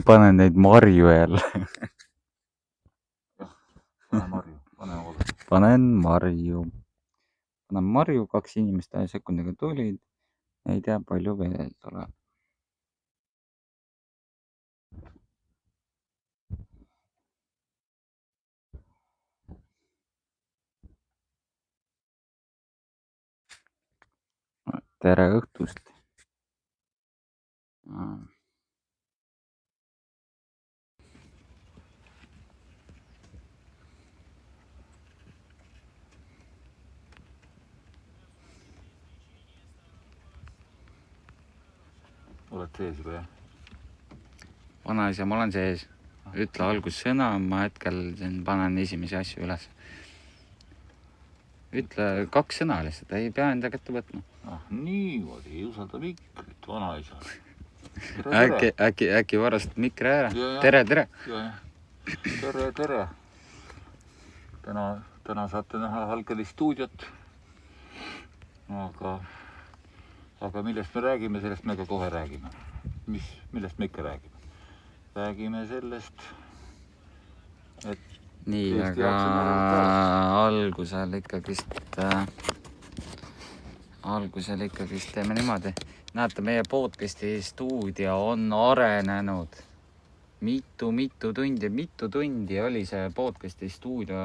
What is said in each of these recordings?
Panen neid marju jälle. Pane marju, pane hoogu. Panen marju, 2 inimest 1 sekundiga tulid. Ei tea, palju veel tuleb. Tere õhtust. Oled sees juba, jah? Vanaisa, ma olen sees. Ütle algussõna, ma hetkel panen esimesi asju üles. Ütle 2 sõna lihtsalt, ei pea enda kätte võtma. Niimoodi, ei usalda mikrit, vanaisa. Äkki varast mikri ära. Ja. Tere. Tere. Täna saate näha Halgeli stuudiot. Aga millest me räägime, sellest me ka kohe räägime. Millest me ikka räägime? Räägime sellest, et nii, Eesti aga algusel ikkagist teeme niimoodi. Näete, meie podcasti stuudio on arenenud. Mitu tundi oli see podcasti stuudio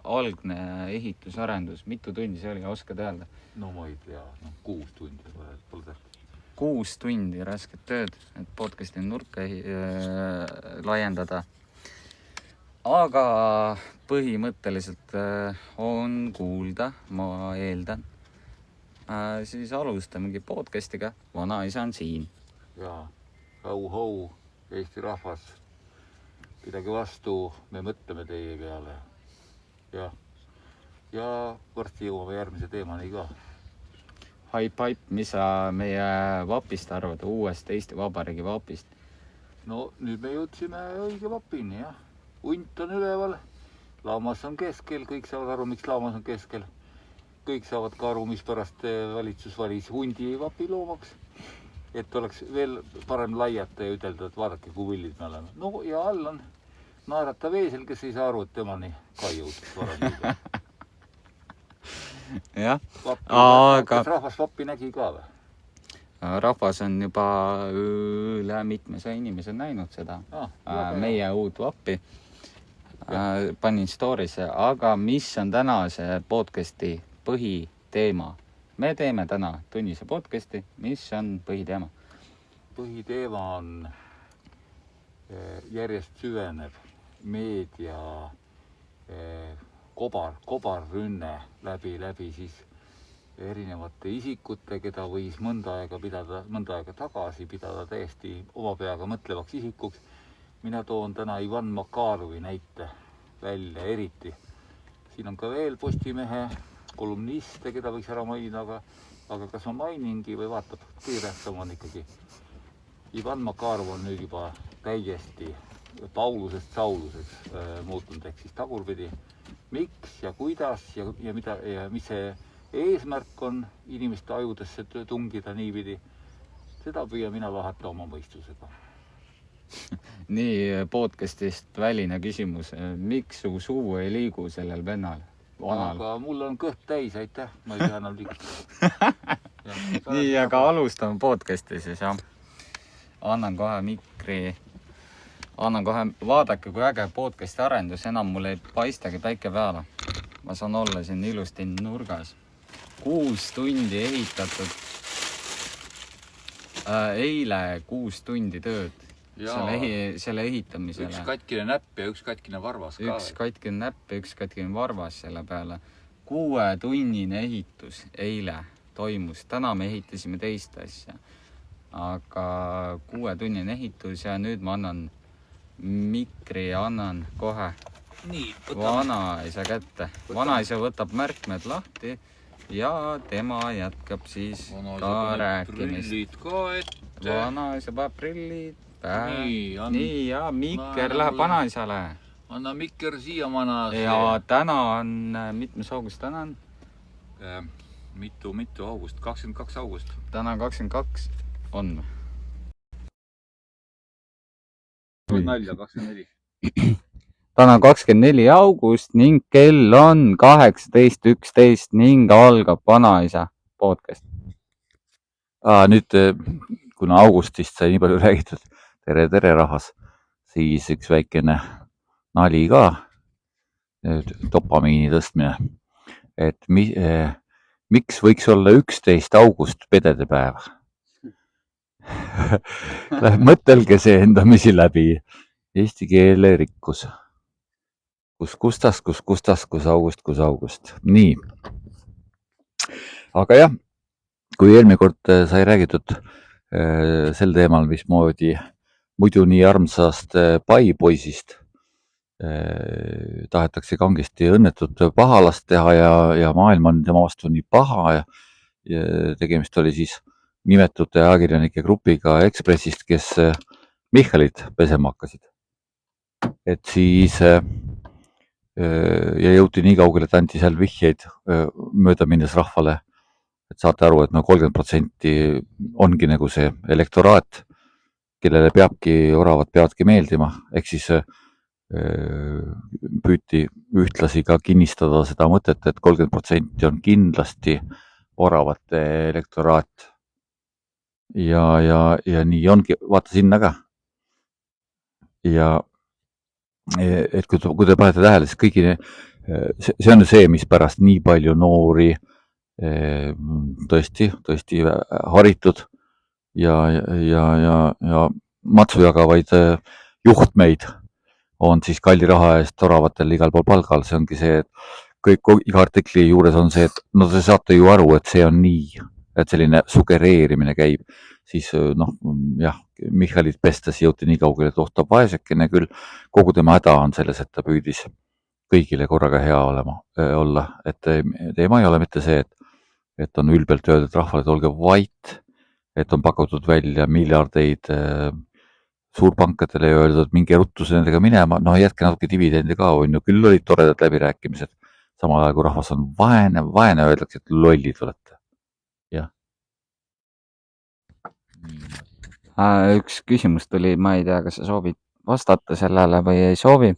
algne ehitusarendus. Mitu tundi see oli, oskad öelda? No ma ei tea, 6 tundi pole tähtis. 6 tundi rasket tööd, et podcasti nurka laiendada. Aga põhimõtteliselt on kuulda, ma eeldan. Siis alustamegi podcastiga. Vanaisa on siin. Ja, hau, Eesti rahvas. Pidage vastu, me mõtleme teie peale. Ja varsti jõuame järgmise teemani ka. Haip, mis sa meie vapist arvad, uuest Eesti Vabariigi vapist? No nüüd me jõudsime õige vapini, jah. Hunt on üleval, laamas on keskel, kõik saavad aru, miks laamas on keskel. Kõik saavad ka aru, mis pärast valitsus valis hundi vapiloomaks, et oleks veel parem laiata ja ütelda, et vaadake, kui võllid me oleme. No ja all on naerata veesel, kes ei saa aru, et temani ka jõudis varem liiga. Jah, aga... Kas rahvas vapi nägi ka või? Rahvas on juba üle mitmesaja inimese näinud seda. Meie uut vappi. Panin story'sse, aga mis on tänase podcasti põhiteema? Me teeme täna tunnise podcasti. Mis on põhiteema? Põhiteema on järjest süveneb meedia kobarrünne läbi siis erinevate isikute, keda võis mõnda aega tagasi pidada täiesti oma peaga mõtlevaks isikuks. Mina toon täna Ivan Makarovi näite välja eriti. Siin on ka veel Postimehe kolumniste, keda võiks ära mainida, aga kas ma mainingi või vaatab, kõige tähtsam on ikkagi. Ivan Makarov on nüüd juba täiesti Paulusest Sauluseks muutunud, ehk siis tagurpidi. Miks ja kuidas ja mis see eesmärk on inimeste ajudesse tungida niipidi, seda püüan mina lahata oma mõistusega. Nii podcastist väline küsimus. Miks su suu ei liigu sellel vennal? Aga mul on kõht täis, aitäh. Ma ei tea enam liigutada. Nii, aga alustame podcasti siis, jah. Annan kohe mikri. Vaadake, kui äge podcasti arendus. Enam mul ei paistagi päike peale. Ma saan olla siin ilusti nurgas. 6 tundi ehitatud. Eile 6 tundi tööd. Selle ehitamisele. Üks katkine näpp ja üks katkine varvas ka. Üks katkine näpp ja üks katkine varvas selle peale. 6-tunnine ehitus eile toimus. Täna me ehitasime teist asja. Aga 6-tunnine ehitus ja nüüd ma annan mikri ja annan kohe vanaisa kätte. Vanaisa võtab märkmed lahti ja tema jätkab siis ka rääkimist. Vanaisa paneb prillid. Nii ja mikker läheb vanaisale. Anna mikker siia vanaise. Ja täna on, mitmes august täna on? Mitu august? 22 august. Täna 22 on. Nalja 24. Täna 24 august ning kell on 18.11 ning algab Vanaisa podcast. Nüüd, kuna augustist sai nii palju räägitud, tere rahvas, siis üks väikene nali ka, dopamiini tõstmine, et miks võiks olla 11 august pedede päev? Mõtelge see endamisi läbi. Eesti keele rikkus. Kus august. Nii. Aga jah, kui eelmine kord sai räägitud sel teemal, mismoodi muidu nii armsast paipoisist tahetakse kangesti õnnetut pahalast teha ja maailm on tema vastu nii paha ja tegemist oli siis nimetute ajakirjanike grupiga Ekspressist, kes Michalit pesema hakkasid. Et siis ja jõuti nii kaugele, et anti seal vihjeid mööda minnes rahvale, et saate aru, et 30% ongi nagu see elektoraat, kellele oravad peavadki meeldima, ehk siis püüti ühtlasi ka kinnistada seda mõtet, et 30% on kindlasti oravate elektoraat. Ja nii ongi, vaata sinna ka. Ja et kui te panete tähele, siis kõigi, see on see, mis pärast nii palju noori tõesti haritud ja matsu jagavaid juhtmeid on siis kalli raha eest oravatel igal pool palgal. See ongi see, et iga artikli juures on see, et no te saate ju aru, et see on nii, et selline sugereerimine käib. Siis jah, Michalit pestes jõuti nii kaugele, et ohtab vaesekene küll. Kogu tema häda on selles, et ta püüdis kõigile korraga hea olla. Et teema ei ole mitte see, et on ülbelt öeldud rahvale, et olge vait, et on pakutud välja miljardeid suurpankadele ja öeldud, mingi ruttus nendega minema, jätke natuke dividendi ka, on ju, küll olid toredad läbirääkimised. Samal ajal, kui rahvas on vaene öeldakse, et lollid olete. Jah. Üks küsimus tuli, ma ei tea, kas sa soovid vastata sellele või ei soovi.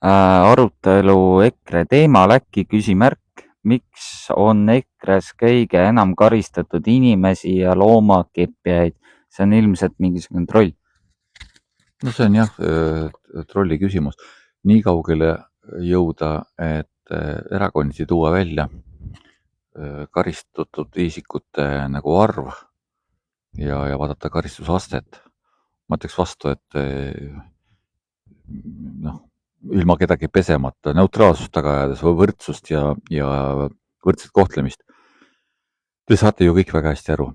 Arutelu EKRE teemal äkki küsimärk, miks on EKRE-s kõige enam karistatud inimesi ja loomakeppijaid? See on ilmselt mingisugune troll. No see on jah, trolli küsimus. Nii kaugele jõuda, et erakonniti tuua välja karistatud isikute nagu arv ja vaadata karistusastet. Ma ütleks vastu, et ilma kedagi pesemata, neutraalsust taga ajades või võrdsust ja võrdset kohtlemist. Te saate ju kõik väga hästi aru.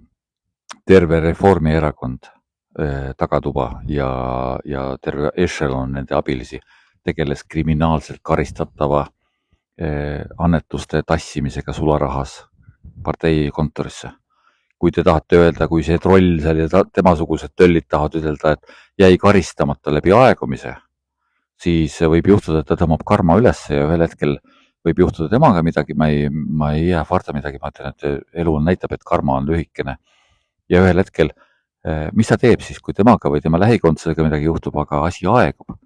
Terve Reformierakond tagatuba ja terve ešelon nende abilisi tegeles kriminaalselt karistatava annetuste tassimisega sularahas partei kontorisse. Kui te tahate öelda, kui see troll seal ja temasugused töllid tahavad ütelda, et jäi karistamata läbi aegumise, siis võib juhtuda, et ta tõmbab karma üles ja ühel hetkel võib juhtuda temaga midagi. Ma ei ähvarda midagi, ma ütlen, et elu näitab, et karma on lühikene. Ja ühel hetkel, mis ta teeb siis, kui temaga või tema lähikondsega midagi juhtub, aga asi aegub.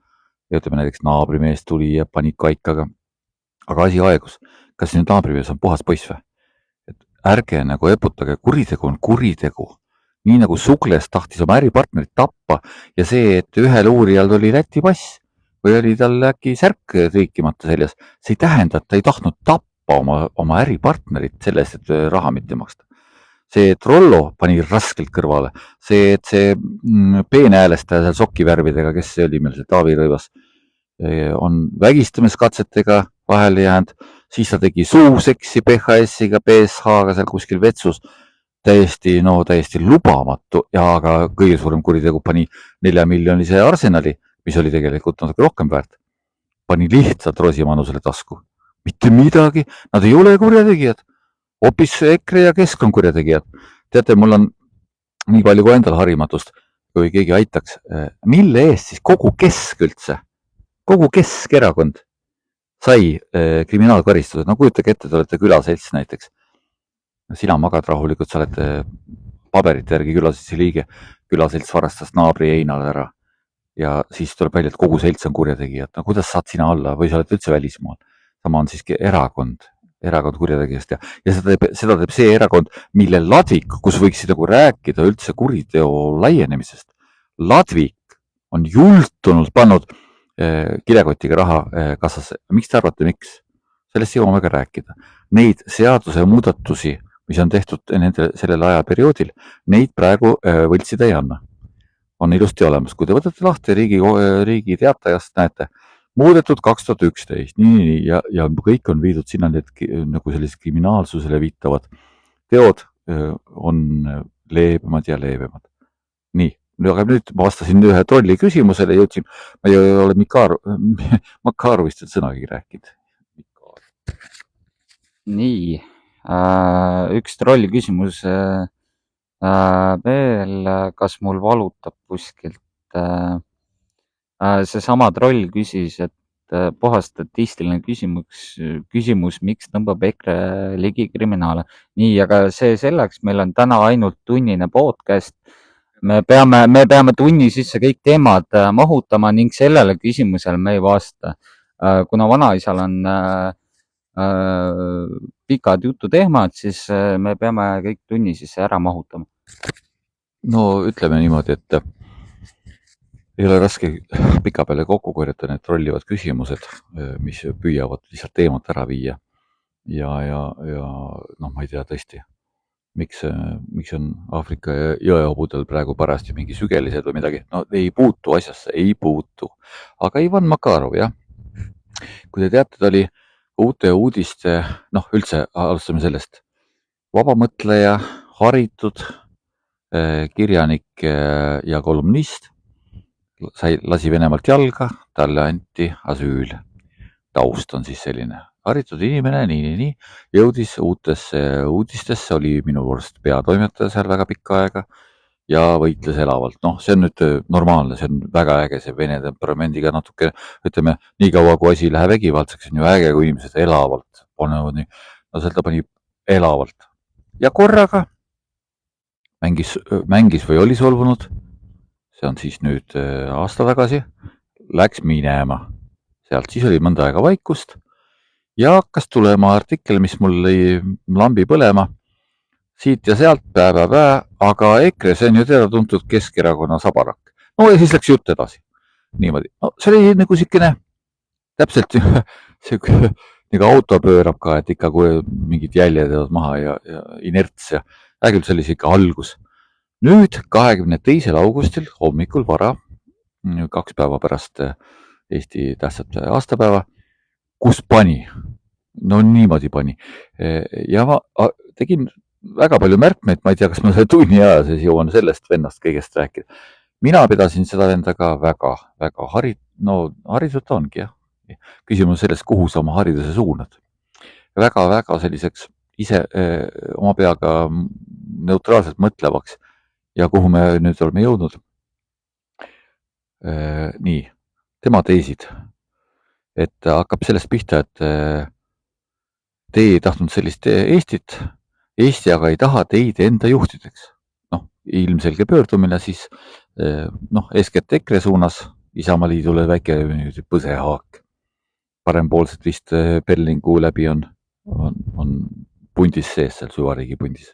Ja ütleme näiteks naabrimees tuli ja pani kaikaga, aga asi aegus. Kas nüüd naabrimees on puhas poiss või? Et ärge nagu eputage, kuritegu on kuritegu. Nii nagu Sugles tahtis oma äripartnerit tappa ja see, et ühel uurijal oli Läti pass või oli tal äkki särk triikimata seljas, see ei tähenda, et ta ei tahtnud tappa oma äripartnerit sellest, et raha mitte maksta. See Trollo pani raskelt kõrvale. See, et see peenhäälestaja seal sokivärvidega, kes see oli meil, see Taavi Rõivas, on vägistamiskatsetega vahele jäänud, siis ta tegi suuseksi PHS-iga, PSH-ga seal kuskil vetsus. Täiesti lubamatu ja aga kõige suurem kuritegu pani 4-miljonise Arsenali, mis oli tegelikult natuke rohkem väärt. Pani lihtsalt Rosimannusele tasku. Mitte midagi, nad ei ole kurjategijad. Hoopis EKRE ja Kesk on kurjategijad. Teate, mul on nii palju kui endal harimatust, kui keegi aitaks. Mille eest siis kogu Kesk üldse? Kogu Keskerakond. sai kriminaalkaristuse. No kujutage ette, te olete külaselts näiteks. Sina magad rahulikult, sa oled paberite järgi külaseltsi liige. Külaselts varastas naabri Einal ära ja siis tuleb välja, et kogu selts on kurjategijad. No kuidas saad sina olla või sa oled üldse välismaal? Sama on siiski erakond kurjategijast ja seda teeb see erakond, mille ladvik, kus võiksid nagu rääkida üldse kuriteo laienemisest. Ladvik on jultunult pannud kilekotiga raha kassasse. Miks te arvate, miks? Sellest jõuame ka rääkida. Neid seaduse muudatusi, mis on tehtud sellel ajaperioodil, neid praegu võltsida ei anna. On ilusti olemas. Kui te võtate lahti riigi teatajast, näete, muudetud 2011, nii, ja kõik on viidud sinna, need nagu sellised kriminaalsusele viitavad teod on leebemad ja leebemad. Nii, aga nüüd ma vastasin ühe trolli küsimusele ja jõudsin, ma ei ole Makarovist sõnagi rääkinud. Nii, üks trolli küsimus veel, kas mul valutab kuskilt. Seesama troll küsis, et puhas statistiline küsimus, miks tõmbab EKRE ligi kriminaale. Nii, aga see selleks, meil on täna ainult tunnine podcast. Me peame tunni sisse kõik teemad mahutama ning sellele küsimusele me ei vasta. Kuna vanaisal on pikad jututeemad, siis me peame kõik tunni sisse ära mahutama. No ütleme niimoodi, et ei ole raske pika peale kokku korjata need trollivad küsimused, mis püüavad lihtsalt teemat ära viia. Ja noh, ma ei tea tõesti, miks on Aafrika jõehobudel praegu parasti mingi sügelised või midagi. No ei puutu asjasse, ei puutu. Aga Ivan Makarov, jah. Kui te teate, ta oli uute uudiste, noh üldse alustame sellest, vabamõtleja, haritud kirjanik ja kolumnist, lasi Venemaalt jalga, talle anti asüül. Taust on siis selline haritud inimene, nii, jõudis uutesse uudistesse, oli minu arust peatoimetaja seal väga pikka aega ja võitles elavalt. Noh, see on nüüd normaalne, see on väga äge, see vene temperamendiga natuke, ütleme, nii kaua kui asi läheb vägivaldseks, on ju äge, kui inimesed elavalt panevad nii. No seal ta pani elavalt ja korraga mängis või oli solvunud, see on siis nüüd aasta tagasi, läks minema. Sealt siis oli mõnda aega vaikust ja hakkas tulema artikkel, mis mul lõi lambi põlema siit ja sealt aga EKRE, see on ju teada tuntud Keskerakonna sabarak. No ja siis läks jutt edasi. Niimoodi. No see oli nagu siukene täpselt siuke, nagu auto pöörab ka, et ikka kui mingid jäljed jäävad maha ja inerts ja äkki see oli siuke algus. Nüüd 22. augustil hommikul vara, 2 päeva pärast Eesti tähtsat aastapäeva, kus pani, no niimoodi pani. Ja ma tegin väga palju märkmeid, ma ei tea, kas ma selle tunni aja sees jõuan sellest vennast kõigest rääkida. Mina pidasin seda venda ka väga haritud ta ongi, jah. Küsimus sellest, kuhu sa oma hariduse suunad. Väga selliseks ise oma peaga neutraalselt mõtlevaks ja kuhu me nüüd oleme jõudnud. Nii, tema teesid, et hakkab sellest pihta, et te ei tahtnud sellist Eestit, Eesti aga ei taha teid enda juhtideks. Noh, ilmselge pöördumine siis, eeskätt EKRE suunas, Isamaa Liidule väike põsehaak. Parempoolsed vist Perlingu läbi on pundis sees, seal süvariigi pundis.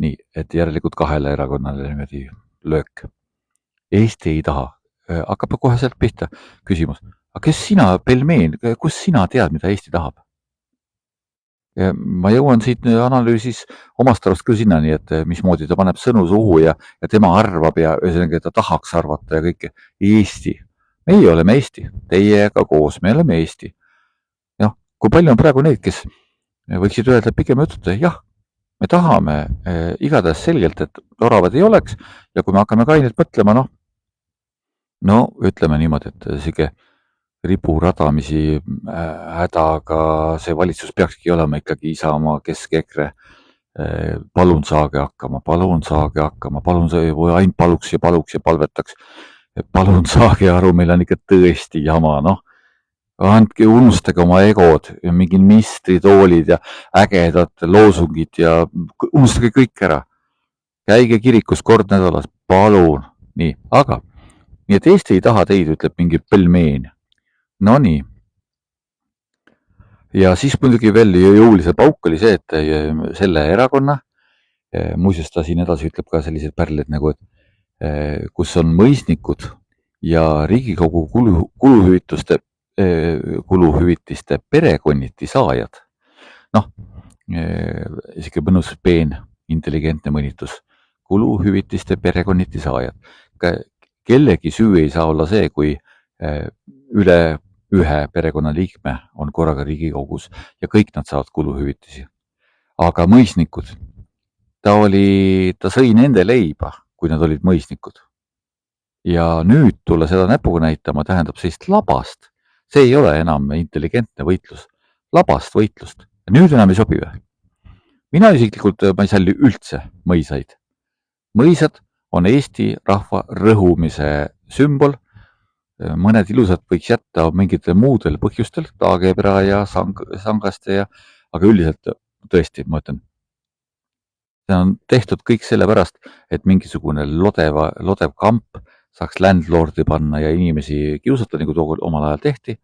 Nii, et järelikult 2 erakonnale niimoodi löök. Eesti ei taha. Hakkab kohe sealt pihta küsimus. Aga kes sina, pelmeen, kus sina tead, mida Eesti tahab? Ja ma jõuan siit analüüsis omast arvast küll sinnani, et mismoodi ta paneb sõnu suhu ja tema arvab ja ühesõnaga ta tahaks arvata ja kõike. Eesti. Meie oleme Eesti. Teiega koos, me oleme Eesti. Jah, kui palju on praegu neid, kes võiksid öelda pigem ütleda, jah, me tahame igatahes selgelt, et oravad ei oleks ja kui me hakkame kainelt mõtlema, no ütleme niimoodi, et siuke riburadamisi hädaga see valitsus peakski olema ikkagi Isamaa, Kesk-EKRE. Palun saage hakkama, ainult paluks ja palvetaks. Palun saage aru, meil on ikka tõesti jama, andke, unustage oma egod ja mingid mistritoolid ja ägedad loosungid ja unustage kõik ära. Käige kirikus kord nädalas, palun. Nii, aga nii et Eesti ei taha teid, ütleb mingi pelmeen. No nii. Ja siis muidugi veel jõulise pauk oli see, et selle erakonna, muuseas ta siin edasi ütleb ka sellised pärlid nagu, et kus on mõisnikud ja Riigikogu kuluhüvitiste perekonniti saajad. Noh, isegi mõnus peen, intelligentne mõnitus. Kuluhüvitiste perekonniti saajad. Kellegi süü ei saa olla see, kui üle ühe perekonnaliikme on korraga Riigikogus ja kõik nad saavad kuluhüvitisi. Aga mõisnikud, ta sõi nende leiba, kui nad olid mõisnikud. Ja nüüd tulla seda näpuga näitama tähendab sellist labast. See ei ole enam intelligentne võitlus, labast võitlust. Nüüd enam ei sobi või? Mina isiklikult ma ei salli üldse mõisaid. Mõisad on Eesti rahva rõhumise sümbol. Mõned ilusad võiks jätta mingitel muudel põhjustel, Taagepera ja Sangaste ja, aga üldiselt tõesti, ma ütlen, see on tehtud kõik sellepärast, et mingisugune lodev kamp saaks landlordi panna ja inimesi kiusata, nagu tookord omal ajal tehti.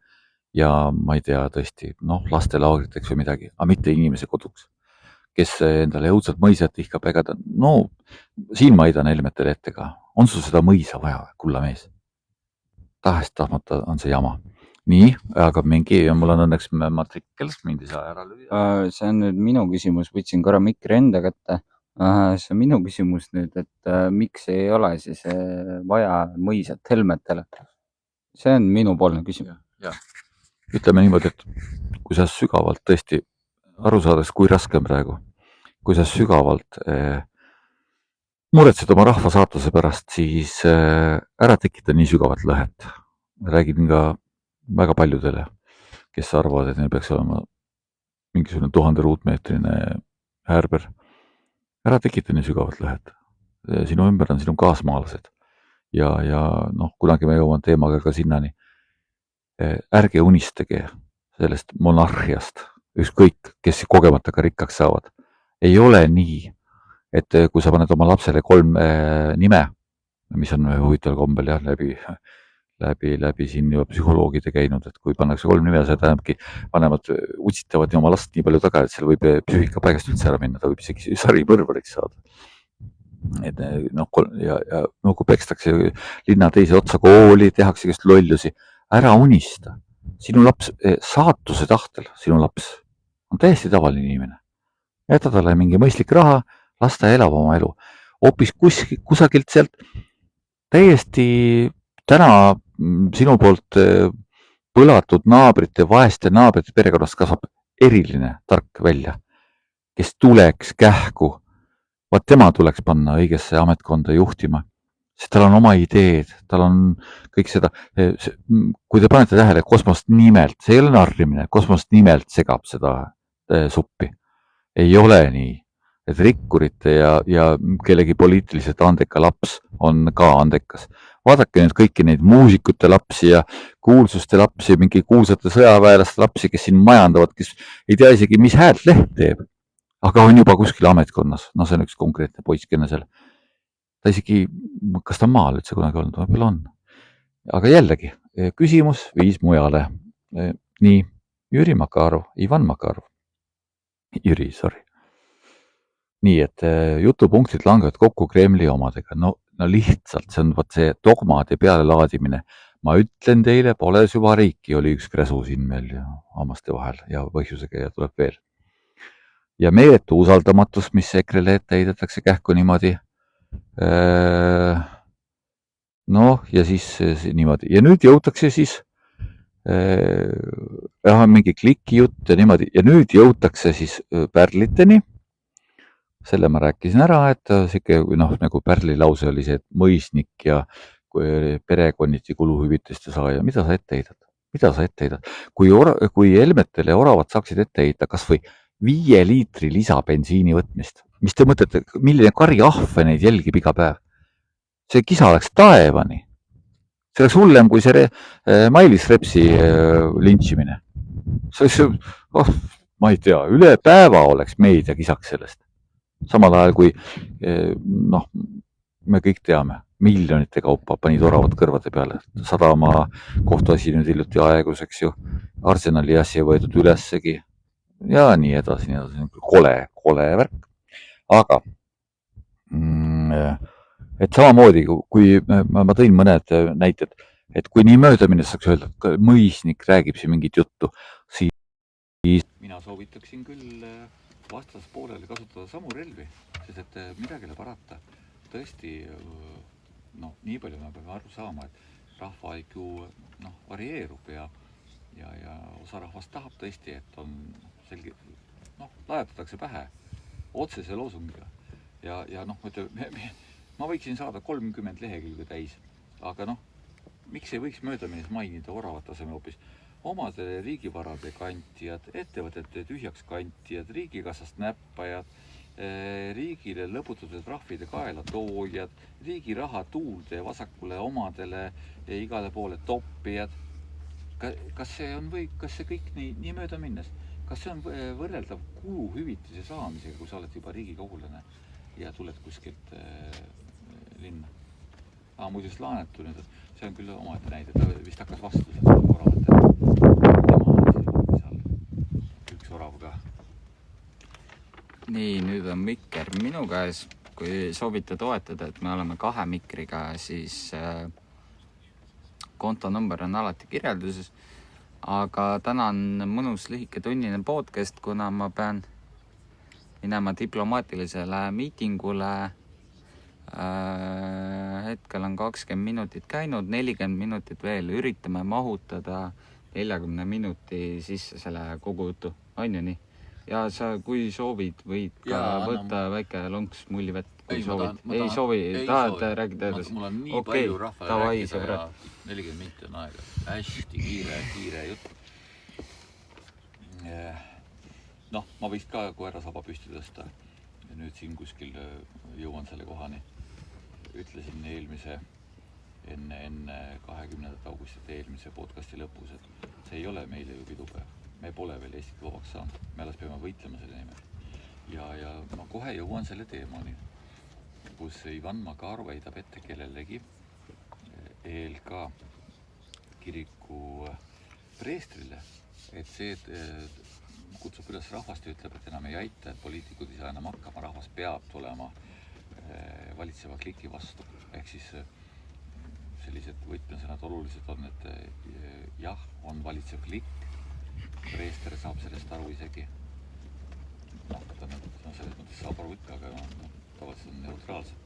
Ja ma ei tea tõesti, lastelaagriteks või midagi, aga mitte inimese koduks, kes endale õudselt mõisat ihkab ägeda. No, siin ma heidan Helmetele ette ka. On sul seda mõisa vaja, kulla mees? Tahest tahmata on see jama. Nii, aga mul on õnneks matrikkel, mind ei saa ära lüüa. See on nüüd minu küsimus, võtsin korra mikri enda kätte. See on minu küsimus nüüd, et miks ei ole siis vaja mõisat Helmetele? See on minu poolne küsimus. Ja. Ütleme niimoodi, et kui sa sügavalt tõesti aru saades, kui raske on praegu, kui sa sügavalt muretsed oma rahva saatuse pärast, siis ära tekita nii sügavat lõhet. Räägin ka väga paljudele, kes arvavad, et neil peaks olema mingisugune 1000 ruutmeetrine häärber. Ära tekita nii sügavat lõhet. Sinu ümber on sinu kaasmaalased. Ja kunagi me jõuame teemaga ka sinnani. Ärge unistage sellest monarhiast, ükskõik, kes kogemata ka rikkaks saavad. Ei ole nii, et kui sa paned oma lapsele 3 nime, mis on huvitaval kombel jah, läbi siin juba psühholoogide käinud, et kui pannakse 3 nime, see tähendabki, vanemad utsitavad oma last nii palju taga, et seal võib psüühika paigast üldse ära minna, ta võib isegi sarimõrvariks saada. Et kui pekstakse linna teise otsa kooli, tehakse just lollusi, ära unista. Sinu laps, saatuse tahtel, sinu laps on täiesti tavaline inimene. Jäta talle mingi mõistlik raha, las ta elab oma elu. Hoopis kusagilt sealt täiesti täna sinu poolt põlatud naabrite, vaeste naabrite perekonnast kasvab eriline tark välja, kes tuleks kähku. Vaat tema tuleks panna õigesse ametkonda juhtima. Sest tal on oma ideed, tal on kõik seda, kui te panete tähele, kosmost nimelt, see ei ole narrimine, kosmost nimelt segab seda suppi. Ei ole nii, et rikkurite ja kellegi poliitiliselt andeka laps on ka andekas. Vaadake nüüd kõiki neid muusikute lapsi ja kuulsuste lapsi, mingi kuulsate sõjaväelaste lapsi, kes siin majandavad, kes ei tea isegi, mis häält leht teeb, aga on juba kuskil ametkonnas. See on üks konkreetne poiskene seal. Ta isegi, kas ta maal üldse kunagi olnud, võib-olla on. Aga jällegi, küsimus viis mujale. Nii, Jüri Makarov, Ivan Makarov. Jüri, sorry. Nii, et jutupunktid langevad kokku Kremli omadega. No lihtsalt, see on see dogmade peale laadimine. Ma ütlen teile, pole süvariiki, oli üks kräsu siin meil ja hammaste vahel ja põhjusega ja tuleb veel. Ja meeletu usaldamatus, mis EKRE-le ette heidetakse kähku niimoodi. Ja siis niimoodi. Ja nüüd jõutakse siis mingi kliki jutt ja niimoodi. Ja nüüd jõutakse siis pärliteni. Selle ma rääkisin ära, et nagu pärli lause oli see, et mõisnik ja perekonniti kuluhüvitiste saaja. Mida sa ette heidad? Mida sa ette heidad? Kui Helmetele oravad saaksid ette heita kas või 5 liitri lisabensiini võtmist, mis te mõtlete, milline kari ahve neid jälgib iga päev? See kisa läks taevani. see oleks hullem kui see Mailis Repsi lintšimine. See oleks, ma ei tea, üle päeva oleks meedia kisaks sellest. Samal ajal kui, noh, me kõik teame, miljonite kaupa panid oravad kõrvade peale. Sadama kohtuasi nüüd hiljuti aegus, eks ju, Arsenali asja võetud ülessegi ja nii edasi, kole värk. Aga et samamoodi, kui ma tõin mõned näited, et kui nii möödamine saaks öelda, et mõisnik räägib siin mingit juttu, siis mina soovitaksin küll vastaspoolele kasutada samu relvi, sest et midagi ei ole parata. Tõesti, noh, nii palju me peame aru saama, et rahva IQ varieerub ja osa rahvast tahab tõesti, et on selge, lajatatakse pähe otsese loosungiga. Ja ma võiksin saada 30 lehekülge täis, aga miks ei võiks möödamines mainida oravat tasemel hoopis omadele riigivarade kantijad, ettevõtete tühjaks kantijad, riigikassast näppajad, riigile lõputatud trahvide kaela toojad, riigi raha tuulde vasakule omadele igale poole toppijad. Kas see kõik nii mööda minnes? Kas see on võrreldav kuluhüvitise saamisega, kui sa oled juba riigikogulane ja tuled kuskilt linna? Muidugi Laanetu nüüd, see on küll omaette näide, ta vist hakkas vastu seda oravatele. Tema seal üks orav ka. Nii, nüüd on mikker minu käes. Kui soovite toetada, et me oleme 2 mikriga, siis kontonumber on alati kirjelduses. Aga täna on mõnus lühike tunnine podcast, kuna ma pean minema diplomaatilisele miitingule. Hetkel on 20 minutit käinud, 40 minutit veel, üritame mahutada 40 minuti sisse selle kogu jutu, on ju nii? Ja sa, kui soovid, võid ka võtta väike lonks mullivett, kui soovid. Ei soovi, tahad rääkida edasi? Mul on nii palju rahvale rääkida ja 40 minutit on aega. Hästi kiire jutt. Ma võiks ka koera saba püsti tõsta. Ja nüüd siin kuskil jõuan selle kohani. Ütlesin enne 20. augustit eelmise podcasti lõpus, et see ei ole meile ju pidupäev. Me pole veel Eestit vabaks saanud. Me alles peame võitlema selle nimel. Ja ma kohe jõuan selle teemani, kus Ivan Makar väidab ette kellelegi ELK kiriku preestrile, et see kutsub üles rahvast ja ütleb, et enam ei aita, et poliitikud ei saa enam hakkama, rahvas peab tulema valitseva kliki vastu. Ehk siis sellised võtmesõnad olulised on, et jah, on valitsev klikk, preester saab sellest aru isegi. Selles mõttes saab aru ikka, aga tavaliselt on neutraalselt.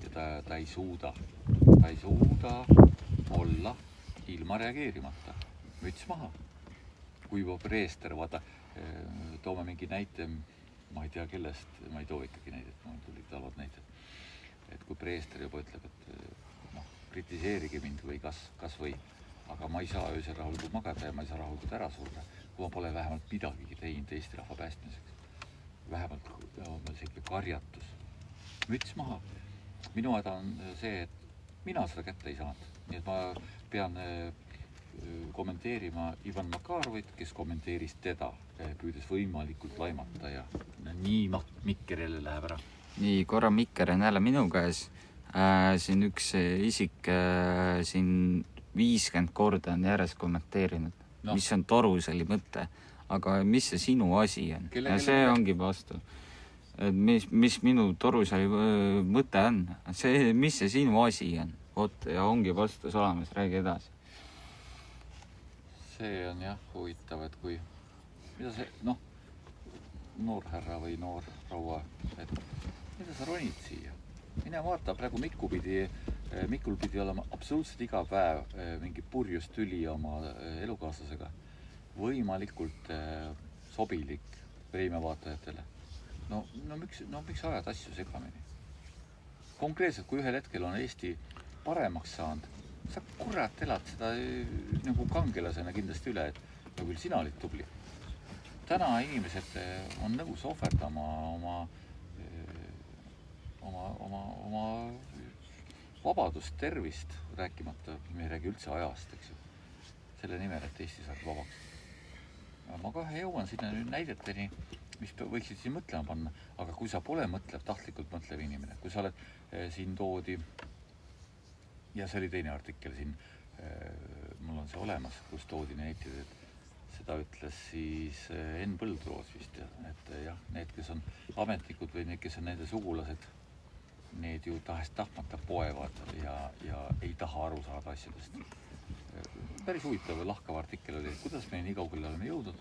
Ja ta ei suuda olla ilma reageerimata. Müts maha. Kui juba preester, vaata, toome mingi näite, ma ei tea kellest, ma ei too ikkagi näidet, ma tulid halvad näited. Et kui preester juba ütleb, et kritiseerige mind või kas või, aga ma ei saa öösel rahulikult magada ja ma ei saa rahulikult ära surra, kui ma pole vähemalt midagigi teinud Eesti rahva päästmiseks. Vähemalt selline karjatus. Müts maha. Minu häda on see, et mina seda kätte ei saanud. Nii et ma pean kommenteerima Ivan Makarovit, kes kommenteeris teda, püüdes võimalikult laimata ja nii mikker jälle läheb ära. Nii, korra mikker on jälle minu käes. Siin üks isik siin 50 korda on järjest kommenteerinud, mis on Toruseli mõte, aga mis see sinu asi on? Ja see ongi vastu. Et mis minu Toruseli mõte on? Mis see sinu asi on? Ja ongi vastus olemas, räägi edasi. See on jah huvitav, et kui mida see, noor härra või noor proua, et mida sa ronid siia? Mine vaata, praegu Mikul pidi olema absoluutselt iga päev mingi purjus tüli oma elukaaslasega. Võimalikult sobilik preemiavaatajatele. Miks ajad asju segamini? Konkreetselt, kui ühel hetkel on Eesti paremaks saanud, sa kurat elad seda nagu kangelasena kindlasti üle, et küll sina olid tubli. Täna inimesed on nõus ohverdama oma vabadust, tervist, rääkimata, me ei räägi üldse ajast, eks ju. Selle nimel, et Eesti saaks vabaks. Ma kohe jõuan sinna nüüd näideteni, mis võiksid siin mõtlema panna, aga kui sa pole mõtlev, tahtlikult mõtlev inimene, kui sa oled siin toodi, ja see oli teine artikkel siin, mul on see olemas, kus toodi näitid, et seda ütles siis Enn Põldroos vist, et jah, need, kes on ametnikud või need, kes on nende sugulased, need ju tahest tahtmata poevad ja ei taha aru saada asjadest. Päris huvitav lahkav artikkel oli, kuidas me nii kaugele oleme jõudnud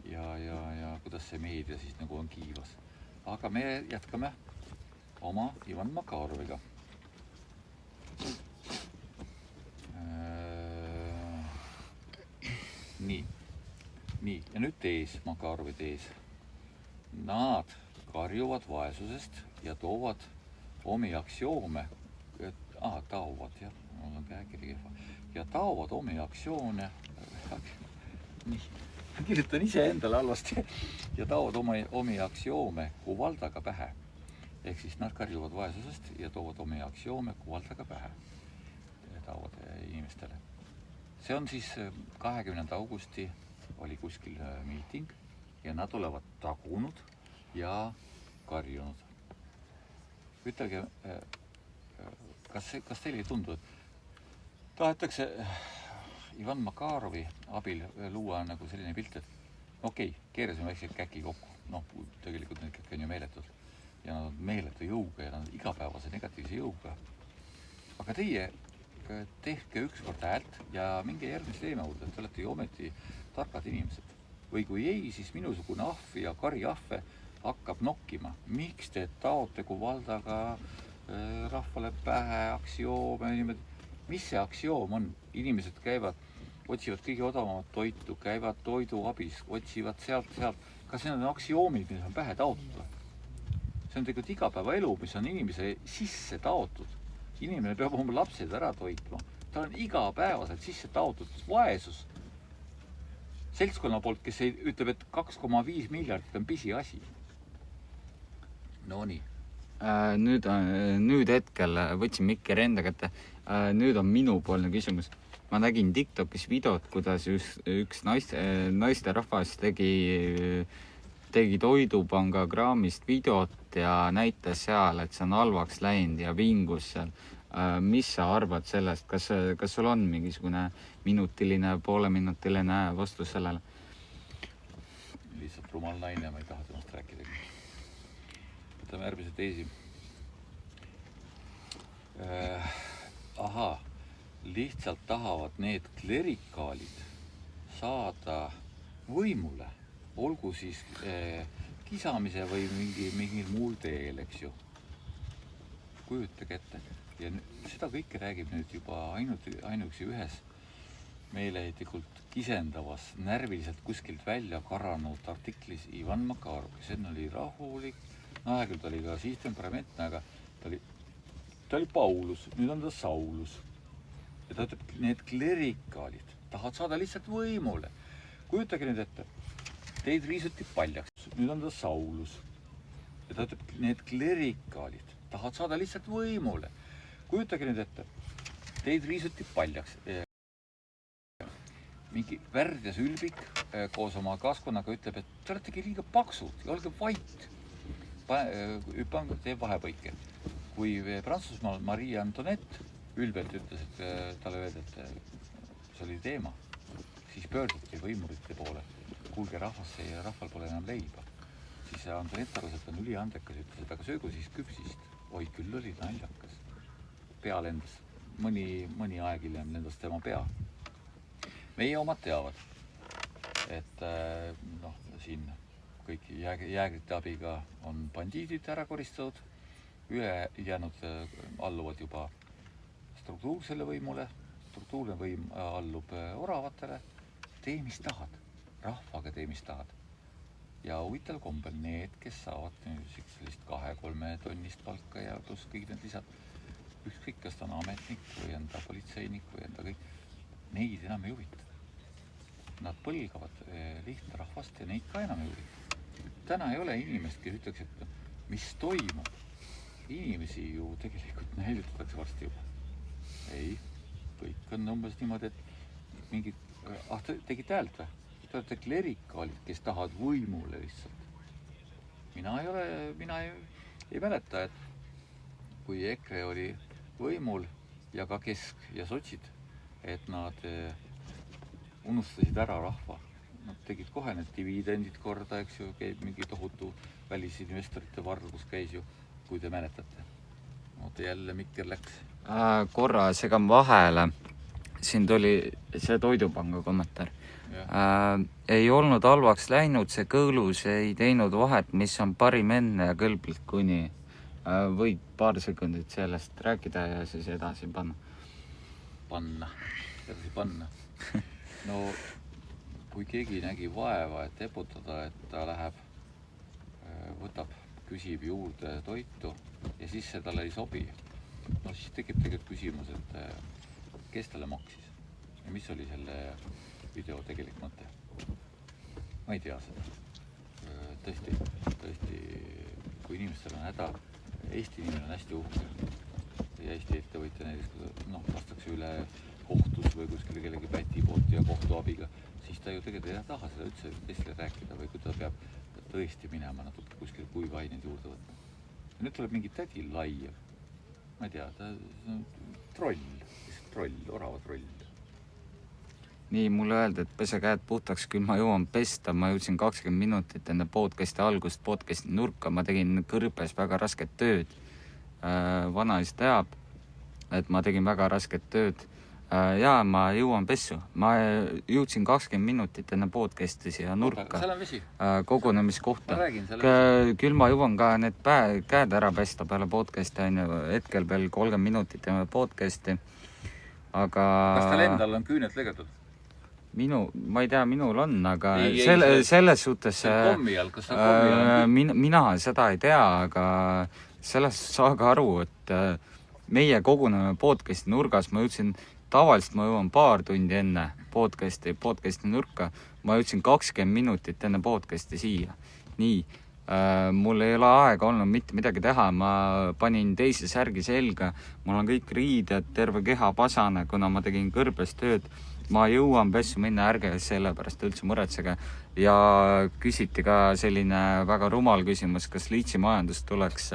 ja kuidas see meedia siis nagu on kiivas. Aga me jätkame oma Ivan Makaroviga. Nii, ja nüüd tees, Makarovi tees. Nad karjuvad vaesusest ja toovad omi aktsioome, taovad, jah, mul on käekiri kehva, ja taovad omi aktsioone, nii, kirjutan ise endale halvasti, ja taovad omi aktsioome kuvaldaga pähe. Ehk siis nad karjuvad vaesusest ja toovad omi aktsioome kuvaldaga pähe. Taovad inimestele. See on siis 20. augusti oli kuskil miiting ja nad olevat tagunud ja karjunud. Ütelge, kas teile ei tundu, et tahetakse Ivan Makarovi abil luua nagu selline pilt, et okei, keerasime väikselt käki kokku. Tegelikult need käki on ju meeletud ja nad on meeletu jõuga ja nad on igapäevase negatiivse jõuga. Aga teie tehke ükskord häält ja minge järgmist teema juurde, et te olete ju ometi tarkad inimesed. Või kui ei, siis minusugune ahv ja kari ahve hakkab nokkima. Miks te taote kuvaldaga rahvale pähe aktsioome? Mis see aktsioom on? Inimesed käivad, otsivad kõige odavamat toitu, käivad toiduabis, otsivad sealt. Kas need on aktsioomid, mis on pähe taotud? See on tegelikult igapäevaelu, mis on inimese sisse taotud. Inimene peab oma lapsed ära toitma. Ta on igapäevaselt sisse taotud vaesus. Seltskonna poolt, kes ütleb, et 2,5 miljardit on pisi asi. No nii. Nüüd hetkel võtsin mikker enda kätte. Nüüd on minupoolne küsimus. Ma nägin TikTokis videot, kuidas üks naisterahvas tegi Toidupanga kraamist videot ja näitas seal, et see on halvaks läinud ja vingus seal. Mis sa arvad sellest? Kas sul on mingisugune minutiline, pooleminutiline vastus sellele? Lihtsalt rumal naine, ma ei taha temast rääkida. Võtame järgmise teesi. Lihtsalt tahavad need klerikaalid saada võimule, olgu siis kisamise või mingil muul teel, eks ju. Kujutage ette. Ja seda kõike räägib nüüd juba ainuüksi ühes meeleheitlikult kisendavas, närviliselt kuskilt välja karanud artiklis Ivan Makarov, kes enne oli rahulik, küll ta oli ka siis temperamentne, aga ta oli Paulus, nüüd on ta Saulus. Ja ta ütleb, need klerikaalid tahavad saada lihtsalt võimule. Kujutage nüüd ette, teid riisuti paljaks, nüüd on ta Saulus. Ja ta ütleb, need klerikaalid tahavad saada lihtsalt võimule. Kujutage nüüd ette, teid riisuti paljaks. Mingi värdjas ülbik koos oma kaaskonnaga ütleb, et te oletegi liiga paksud ja olge vait. Teeb vahepõike. Kui Prantsusmaal Marie Antoinette ülbelt ütles, et talle öeldi, et see oli teema, siis pöörduti võimurite poole. Kuulge rahval pole enam leiba. Siis Antoinette arvas, et on üliandekas, ütles, et aga söögu siis küpsist. Oi, küll oli naljakas. Pea lendas. Mõni aeg hiljem lendas tema pea. Meie omad teavad, et siin kõik jäägrite abiga on bandiidid ära koristatud, ülejäänud alluvad juba struktuursele võimule, struktuurne võim allub oravatele, tee mis tahad, rahvaga tee mis tahad. Ja huvitav kombel need, kes saavad sellist 2-3 tonnist palka ja pluss kõik need lisad, ükskõik kas ta on ametnik või on ta politseinik või on ta kõik, neid enam ei huvita. Nad põlgavad lihtne rahvast ja neid ka enam ei huvita. Täna ei ole inimest, kes ütleks, et mis toimub. Inimesi ju tegelikult näidutatakse varsti juba. ei, kõik on umbes niimoodi, et mingid, tegid häält või? Te olete klerikaalid, kes tahavad võimule lihtsalt. Mina ei mäleta, et kui EKRE oli võimul ja ka Kesk ja sotsid, et nad unustasid ära rahva. Nad tegid kohe need dividendid korda, eks ju, käib mingi tohutu välisinvestorite vargus käis ju, kui te mäletate. Oota, jälle Mikker läks. Korra segan vahele. Siin tuli see Toidupanga kommentaar. Ei olnud halvaks läinud, see kõõlus ei teinud vahet, mis on parim enne ja kõlblik kuni. Võid paar sekundit sellest rääkida ja siis edasi panna. Edasi panna. No, kui keegi nägi vaeva, et eputada, et ta läheb, võtab, küsib juurde toitu ja siis see talle ei sobi. No siis tekib tegelikult küsimus, et kes talle maksis ja mis oli selle video tegelik mõte. Ma ei tea seda. Tõesti, kui inimestel on häda, Eesti inimene on hästi uhke ja Eesti ettevõtja näiteks, lastakse üle kohtus või kuskil kellegi päti poolt ja kohtuabiga, siis ta ju tegelikult ei taha seda üldse teistele rääkida või kui ta peab tõesti minema natuke kuskil kuivaineid juurde võtma. Ja nüüd tuleb mingi tädi laiav. Ma ei tea, ta on troll, orava troll. Nii, mulle öeldi, et pese käed puhtaks, küll ma jõuan pesta. Ma jõudsin 20 minutit enne podcasti algust, podcasti nurka. Ma tegin kõrpes väga rasket tööd. Vanaisa teab, et ma tegin väga rasket tööd. Ja ma jõuan pessu. Ma jõudsin 20 minutit enne podcasti siia nurka. Seal on vesi. Kogunemiskohta. Ma räägin, seal on Küll ma jõuan ka need käed ära pesta peale podcasti. Hetkel veel 30 minutit enne podcasti. Aga... Kas tal endal on küünet lõigatud? Ma ei tea, minul on, aga selles suhtes mina seda ei tea, aga sellest saage aru, et meie koguneme podcasti nurgas. Ma jõudsin, tavaliselt ma jõuan paar tundi enne podcasti nurka. Ma jõudsin 20 minutit enne podcasti siia. Nii, mul ei ole aega olnud mitte midagi teha. Ma panin teise särgi selga. Mul on kõik riided, terve keha pasane, kuna ma tegin kõrbes tööd. Ma jõuan pessu minna, ärge selle pärast üldse muretsege. Ja küsiti ka selline väga rumal küsimus, kas liitsimajandus tuleks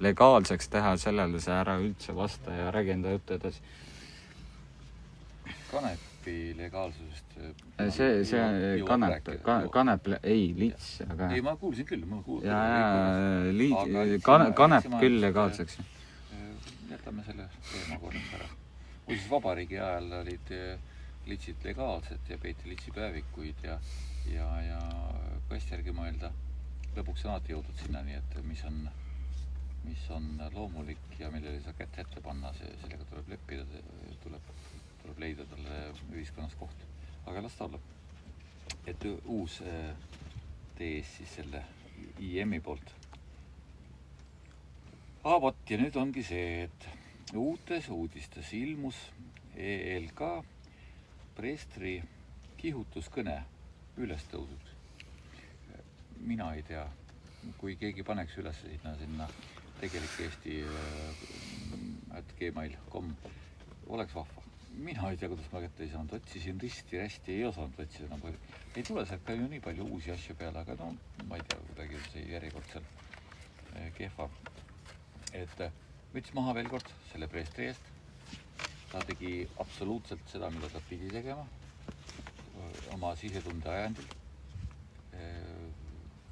legaalseks teha, sellele see ära üldse vasta ja räägi enda juttu edasi. Kanepi legaalsusest... Kanep, ei, liits, aga... Ei, ma kuulsin küll, Kanep küll legaalseks. Jätame selle teema korraks ära. Kui siis vabariigi ajal olid litsid legaalsed ja peeti litsipäevikuid ja kast järgi mõelda, lõpuks on alati jõudnud sinna, nii et mis on loomulik ja millele ei saa kätt ette panna, sellega tuleb leppida, tuleb leida talle ühiskonnas koht. Aga las ta olla. Et uus tees siis selle IM-i poolt. Vot ja nüüd ongi see, et uutes uudistes ilmus ELK preestri kihutuskõne ülestõusuks. Mina ei tea, kui keegi paneks üles sinna tegelik Eesti @gmail.com oleks vahva. Mina ei tea, kuidas ma kätte ei saanud. Otsisin risti-rästi, ei osanud otsida. Ei tule sealt ka ju nii palju uusi asju peale, aga ma ei tea, kuidagi see järjekord seal kehva. Et müts maha veel kord selle preestri eest. Ta tegi absoluutselt seda, mida ta pidi tegema oma sisetunde ajandil.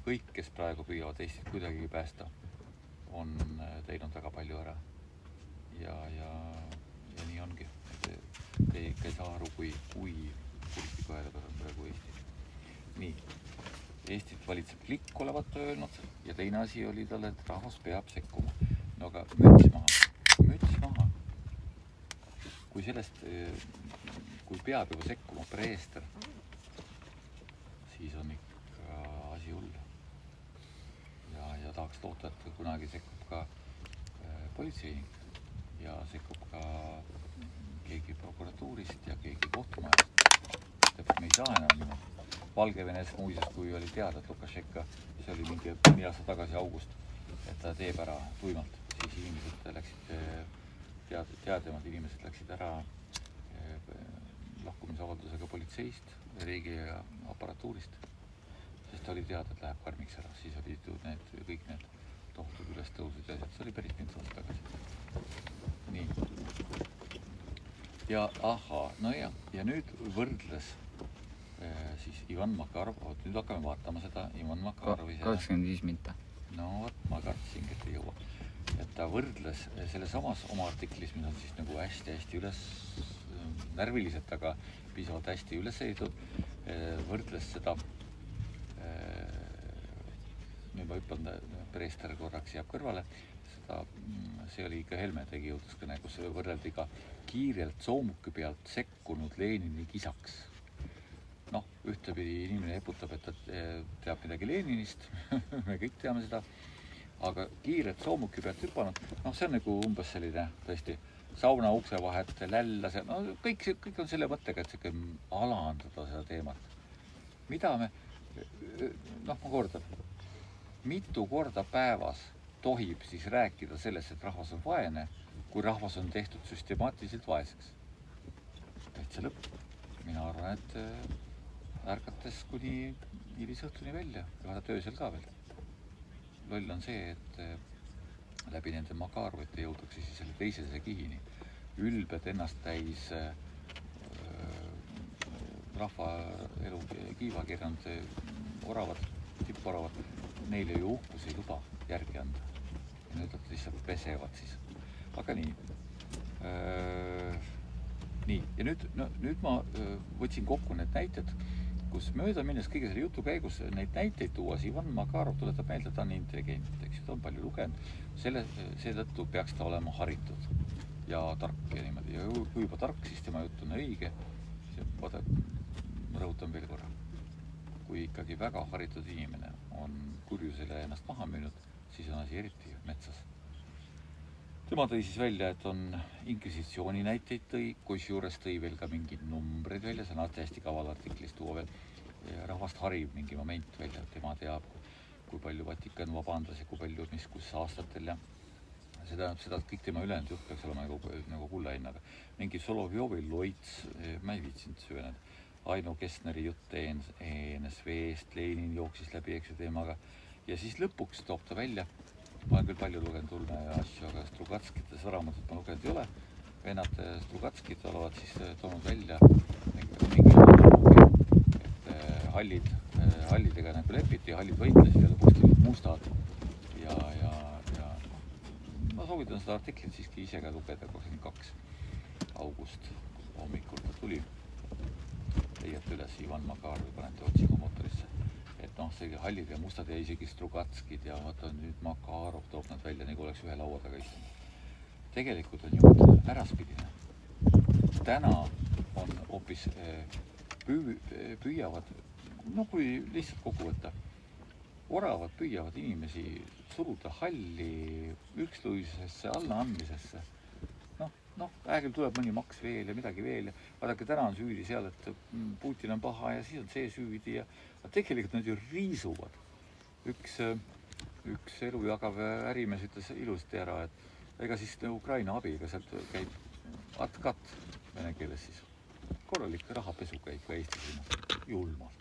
Kõik, kes praegu püüavad Eestit kuidagi päästa, on teinud väga palju ära. Ja nii ongi. Te ikka ei saa aru, kui poliitiku häälepära on praegu Eestis. Nii. Eestit valitseb klikk olevat öelnud ja teine asi oli talle, et rahvas peab sekkuma. No aga müts maha. Kui peab juba sekkuma preester, siis on ikka asi hull. Ja tahaks loota, et kunagi sekkub ka politseinik ja sekkub ka keegi prokuratuurist ja keegi kohtumajast. Me ei saa enam niimoodi. Valgevenes muuses, kui oli teada, et Lukašenka, see oli mingi aasta tagasi august, et ta teeb ära tuimalt, siis inimesed läksid teadjamad inimesed läksid ära lahkumisavaldusega politseist, riigi aparatuurist, sest oli teada, et läheb karmiks ära. Siis olid ju kõik need tohtud ülestõusud ja asjad. See oli päris mitu aastat tagasi. Nii. Ja ja nüüd võrdles siis Ivan Makarov, nüüd hakkame vaatama seda Ivan Makarovi 25 minta. No vot, ma kartsingi, et ei jõua. Et ta võrdles selle samas oma artiklis, mis on siis nagu hästi üles närviliselt, aga piisavalt hästi üles ehitatud, võrdles seda nüüd ma hüppan Preester korraks jääb kõrvale, see oli ikka Helme tegi jutuskõne, kus võrreldi ka kiirelt soomuki pealt sekkunud Lenini kisaks. Noh, ühtepidi inimene eputab, et ta teab midagi Leninist, me kõik teame seda, aga kiirelt soomuki pealt hüpanud, see on nagu umbes selline tõesti sauna ukse vahet, lälla, kõik on selle mõttega, et see alandada seda teemat. Mida me, ma kordan, mitu korda päevas tohib siis rääkida sellest, et rahvas on vaene, kui rahvas on tehtud süstemaatiliselt vaeseks. Täitsa lõpp. Mina arvan, et ärkates kuni hilisõhtuni välja, ühele töösel ka veel. Loll on see, et läbi nende Makarovite jõutakse siis selle teisese kihini. Ülbed ennast täis rahvaelu kiivakirjand oravad, tipporavad, neile ju uhkus ei luba järgi anda. Ja nüüd nad lihtsalt pesevad siis. Aga nii. Ja nüüd ma võtsin kokku need näited, kus mööda minnes kõige selle jutu käigus neid näiteid tuuas Ivan Makarov tuletab meelde, ta on intelligent, eks ta on palju lugenud. Seetõttu peaks ta olema haritud ja tark ja niimoodi. Ja kui juba tark, siis tema jutt on õige. Ma rõhutan veel korra. Kui ikkagi väga haritud inimene on kurjusele ennast maha müünud, siis on asi eriti metsas. Tema tõi siis välja, et on inkvisitsiooni näiteid kus juures tõi veel ka mingid numbreid välja, see on hästi kaval artiklis tuua veel. Rahvast harib mingi moment välja, tema teab, kui palju Vatikan vabandas ja kui palju, kus aastatel ja seda kõik tema ülejäänud juht peaks olema nagu kullahinnaga. Mingi Solovjovi Loits, ma ei viitsinud süveneda. Aino Kessneri jutt ENSV-st, Lenin jooksis läbi eksu teemaga. Ja siis lõpuks toob ta välja, ma olen küll palju lugenud Ulme ja asju, aga Strugatskite sõramatut ma lugenud ei ole. Vennad Strugatskid olevat siis toonud välja mingi et hallidega nagu lepiti, hallid võitlesid ja lõpuks tulid mustad. Ja ma soovitan seda artiklit siiski ise ka lugeda 22. august hommikul ta tuli. Leiate üles Ivan Makarovi, panete otsingu motorisse. Et see hallid ja mustad ja isegi Strugatskid ja vaata nüüd Makarov toob nad välja, nagu oleks ühe laua taga istunud. Tegelikult on juurde äraspidine. Täna on hoopis püüavad, kui lihtsalt kokku võtta, oravad püüavad inimesi suruda halli ükslõisesse allaandmisesse. Ägel tuleb mõni maks veel ja midagi veel ja vaadake, täna on süüdi seal, et Putin on paha ja siis on see süüdi ja tegelikult nad ju riisuvad. Üks elu jagav ärimees ütles ilusti ära, et ega siis Ukraina abiga sealt käib atkat vene keeles siis. Korralik rahapesu käib ka Eestis julmalt.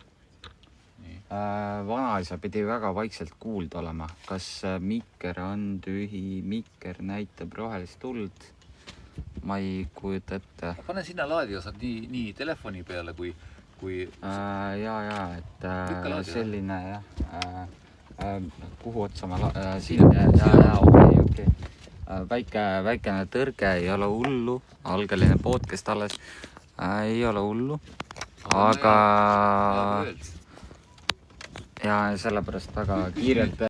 Vanaisa pidi väga vaikselt kuulda olema. Kas mikker on tühi, mikker näitab rohelist tuld? Ma ei kujuta ette. Pane sinna laadiosad nii telefoni peale kui... et selline jah. Kuhu otsa ma... okei. Väikene tõrge ei ole hullu. Algeline podcast alles. Ei ole hullu. Aga... Ja sellepärast väga kiirelt...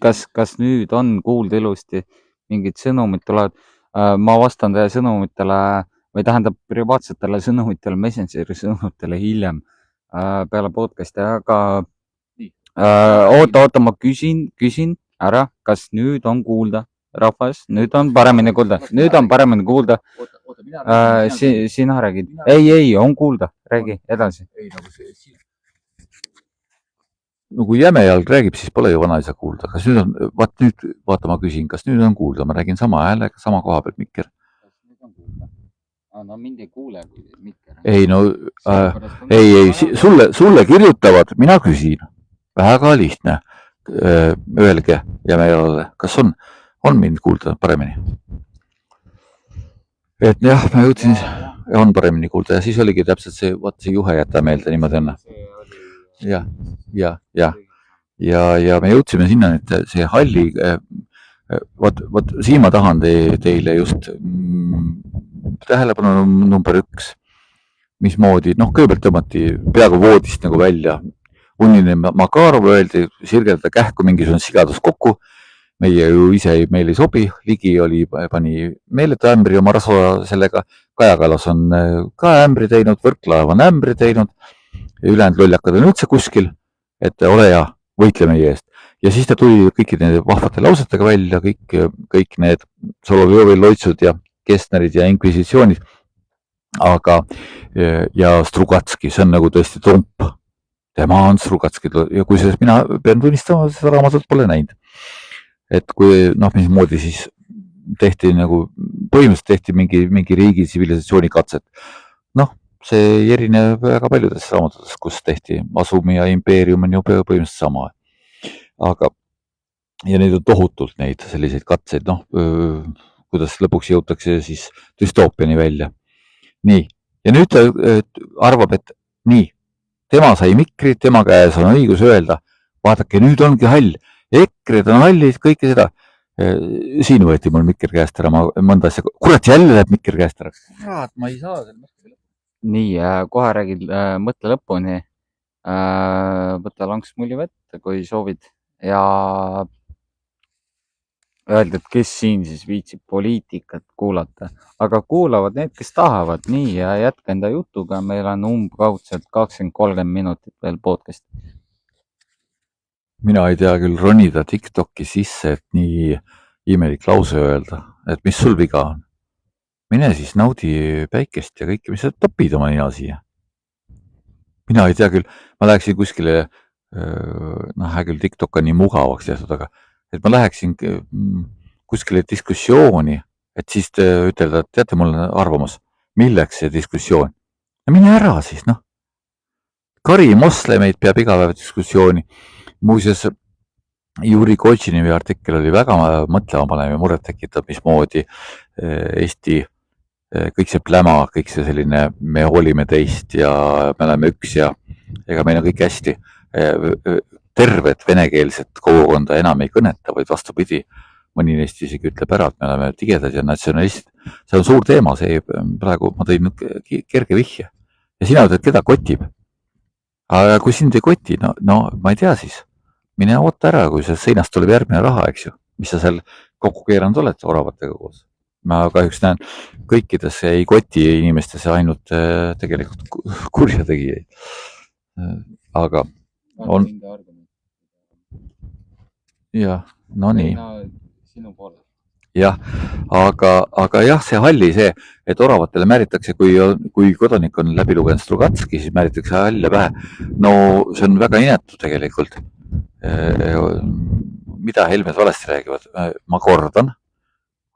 Kas nüüd on kuulda ilusti? Mingid sõnumid tulevad. Ma vastan teie sõnumitele või tähendab privaatsetele sõnumitele, Messengeri sõnumitele hiljem peale podcasti, aga oota, ma küsin ära, kas nüüd on kuulda rahvas? Nüüd on paremini kuulda. Sina räägid. Ei, on kuulda. Räägi edasi. no kui Jämejalg räägib, siis pole ju vanaisa kuulda. Kas nüüd on, vaata, ma küsin, kas nüüd on kuulda? Ma räägin sama häälega, sama koha pealt, Mikker. Kas nüüd on kuulda? No mind ei kuule, kui Mikker. Ei, no ei, sulle kirjutavad, mina küsin. Väga lihtne. Öelge Jämejalale, kas on mind kuulda paremini? Et jah, ma jõudsin, on paremini kuulda ja siis oligi täpselt see, see juhe jätta meelde, niimoodi on. Ja me jõudsime sinna, et see halli, vot siin ma tahan teile just tähelepanu number 1, mismoodi, kõigepealt tõmmati peaaegu voodist nagu välja. Unnine Makarov öeldi, sirgeldada kähku mingisugune sigadus kokku. Meie ju ise meil ei sobi, Ligi pani meeletu ämbri oma rasva sellega, Kaja Kallas on ka ämbri teinud, Võrklaev on ämbri teinud, ülejäänud lollakad on üldse kuskil, et ole hea, võitle meie eest. Ja siis ta tuli kõikide nende vahvate lausetega välja, kõik need Solovjovi loitsud ja Kestnerid ja inkvisitsioonid, aga ja Strugatski, see on nagu tõesti trump. Tema on Strugatski ja kui sellest mina pean tunnistama, seda raamatut pole näinud. Et kui, mismoodi siis tehti nagu, põhimõtteliselt tehti mingi riigi tsivilisatsiooni katset. See ei erine väga paljudest raamatutest, kus tehti Asumi ja impeerium on ju põhimõtteliselt sama. Aga, ja neid on tohutult neid selliseid katseid, kuidas lõpuks jõutakse siis düstoopiani välja. Nii, ja nüüd ta arvab, et nii, tema sai mikri, tema käes on õigus öelda, vaadake, nüüd ongi hall. EKRE-d on hallid, kõike seda. Siin võeti mul mikker käest ära, ma mõnda asja, kurat, jälle läheb mikker käest ära. Kurat, ma ei saa selle mõtte lõpuni. Nii, kohe räägid mõtte lõpuni. Võta lanks mulli vett, kui soovid. Ja öelda, et kes siin siis viitsib poliitikat kuulata. Aga kuulavad need, kes tahavad. Nii, ja jätka enda jutuga. Meil on umbkaudselt 20-30 minutit veel podcast. Mina ei tea küll ronida TikToki sisse, et nii imelik lause öelda, et mis sul viga on. Mine siis naudi päikest ja kõike, mis sa topid oma nina siia. Mina ei tea küll, ma läheksin kuskile, hea küll TikTok on nii mugavaks tehtud, aga et ma läheksin kuskile diskussiooni, et siis ütelda, et teate, mul on arvamus, milleks see diskussioon. Mine ära siis, Kari moslemeid peab iga päev diskussiooni. Muuseas, Juri Kotšinivi artikkel oli väga mõtlema panev ja muret tekitab, mismoodi Eesti, kõik see pläma, kõik see selline, me hoolime teist ja me oleme üks ja ega meil on kõik hästi. Tervet venekeelset kogukonda enam ei kõneta, vaid vastupidi, mõni neist isegi ütleb ära, et me oleme tigedad ja natsionalistid. See on suur teema, see praegu ma tõin kerge vihje. Ja sina ütled, keda kotib? Aga kui sind ei koti, ma ei tea siis. Mine oota ära, kui seinast tuleb järgmine raha, eks ju, mis sa seal kokku keeranud oled oravatega koos. Ma kahjuks näen kõikidesse ei koti inimestesse ainult tegelikult kurjategijaid. Aga on... Jah, no nii. Sinu poole. Jah, aga jah, see halli see, et oravatele määritakse, kui kodanik on läbi lugenud Strugatski, siis määritakse halle pähe. No see on väga inetu tegelikult. Mida Helmed valesti räägivad? Ma kordan.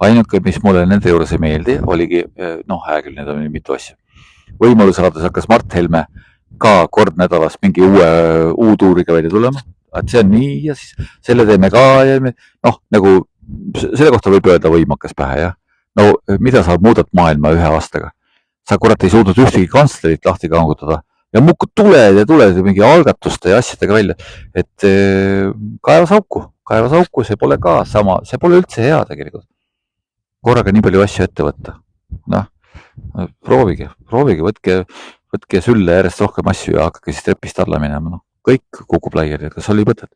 Ainuke, mis mulle nende juures ei meeldi, oligi, hea küll, need on mitu asja. Võimalusraades hakkas Mart Helme ka kord nädalas mingi uutuuriga välja tulema. Et see on nii ja siis selle teeme ka ja nagu selle kohta võib öelda võimakas pähe, jah. No mida sa muudad maailma ühe aastaga? Sa kurat ei suudnud ühtegi kantslerit lahti kangutada ja mukud tuled ja mingi algatuste ja asjadega välja, et kaevas auku, see pole ka sama, see pole üldse hea tegelikult. Korraga nii palju asju ette võtta. Proovige, võtke sülle järjest rohkem asju ja hakake siis trepist alla minema. Kõik kukub laiali, kas oli mõtet?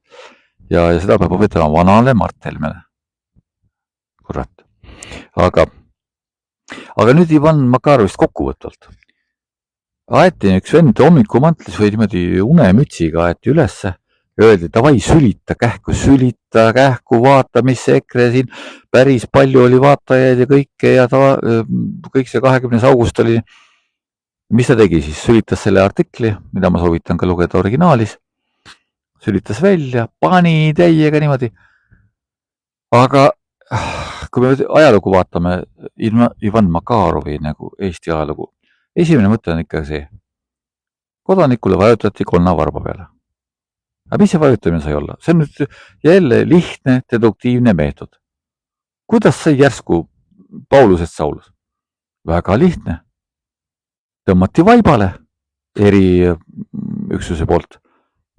Ja seda peab õpetama vanale Mart Helmele. Kurat. Aga nüüd Ivan Makarovist kokkuvõtvalt. Aeti üks vend hommikumantlis või niimoodi unemütsiga aeti ülesse ja öeldi, davai, sülita kähku, vaata, mis see EKRE siin päris palju oli vaatajaid ja kõike ja kõik see 20. august oli. Mis ta tegi siis? Sülitas selle artikli, mida ma soovitan ka lugeda originaalis. sülitas välja, pani täiega niimoodi. Aga kui me ajalugu vaatame, Ivan Makarovi nagu Eesti ajalugu, esimene mõte on ikka see. Kodanikule vajutati konnavarba peale. Aga mis see vajutamine sai olla? See on nüüd jälle lihtne deduktiivne meetod. Kuidas sai järsku Paulusest Saulus? Väga lihtne. Tõmmati vaibale eri üksuse poolt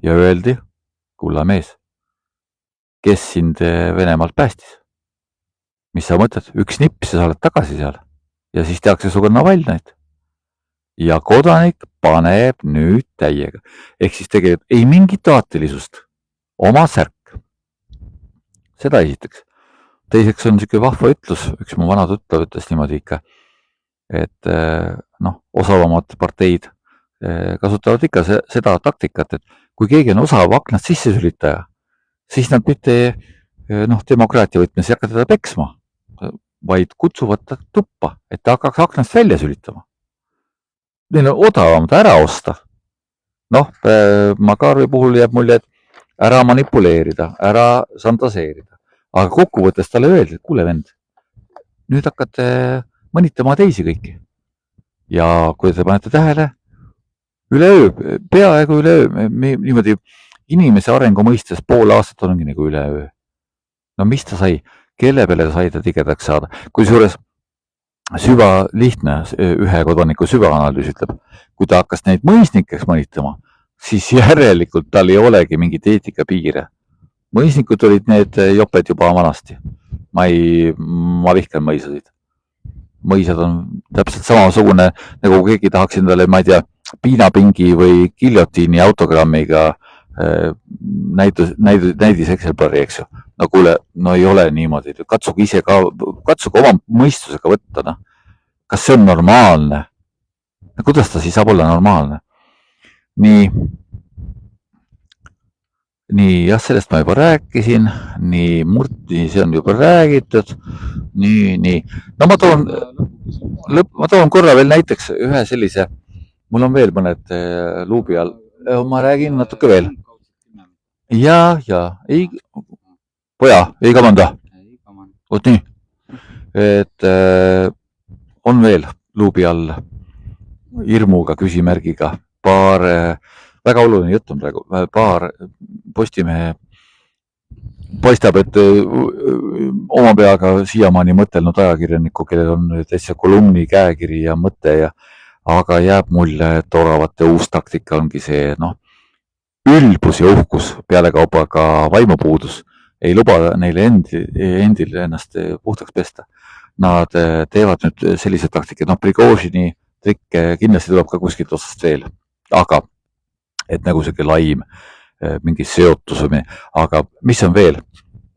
ja öeldi, kulla mees, kes sind Venemaalt päästis? Mis sa mõtled? Üks nips ja sa oled tagasi seal ja siis tehakse su konnavalnaid. Ja kodanik paneb nüüd täiega. Ehk siis tegelikult ei mingit taatilisust. Oma särk. Seda esiteks. Teiseks on niisugune vahva ütlus, üks mu vana tuttav ütles niimoodi ikka, et osavamad parteid kasutavad ikka seda taktikat, et kui keegi on osav aknast sisse sülitaja, siis nad mitte demokraatia võtmes ei hakka teda peksma, vaid kutsuvad ta tuppa, et ta hakkaks aknast välja sülitama. Neil on odavam ta ära osta. Makarovi puhul jääb mulje, et ära manipuleerida, ära santaseerida. Aga kokkuvõttes talle öeldi, et kuule vend, nüüd hakkate mõnitama teisi kõiki. Ja kui te panete tähele, üleöö, peaaegu üleöö, niimoodi inimese arengu mõistes pool aastat ongi nagu üleöö. No mis ta sai? Kelle peale sai ta tigedaks saada? Kui suures lihtne ühe kodaniku süvaanalüüs ütleb, kui ta hakkas neid mõisnikeks mõnitama, siis järelikult tal ei olegi mingit eetika piire. Mõisnikud olid need joped juba vanasti. Ma vihkan mõisasid. Mõisad on täpselt samasugune, nagu keegi tahaks endale, ma ei tea, piinapingi või giljotiini autogrammiga näidis Excel-pari, eks ju. No kuule, ei ole niimoodi. Katsuge oma mõistusega võtta. Kas see on normaalne? Kuidas ta siis saab olla normaalne? Nii, jah, sellest ma juba rääkisin. Nii, see on juba räägitud. Nii. No ma toon korra veel näiteks ühe sellise, mul on veel mõned luubi all. Ma räägin natuke veel. Ja, poja, ei kamanda. Oot nii, et on veel luubi all hirmuga, küsimärgiga, väga oluline jutt on praegu, paar Postimehe paistab, et oma peaga siiamaani mõtelnud ajakirjaniku, kellel on täitsa kolumni käekiri ja mõte, aga jääb mulje, et oravate uus taktika ongi see, ülbus ja uhkus, pealekauba ka vaimupuudus ei luba neile endil ennast puhtaks pesta. Nad teevad nüüd sellised taktikad, Prigožini trikke kindlasti tuleb ka kuskilt otsast veel, aga et nagu selline laim, mingi seotus, aga mis on veel,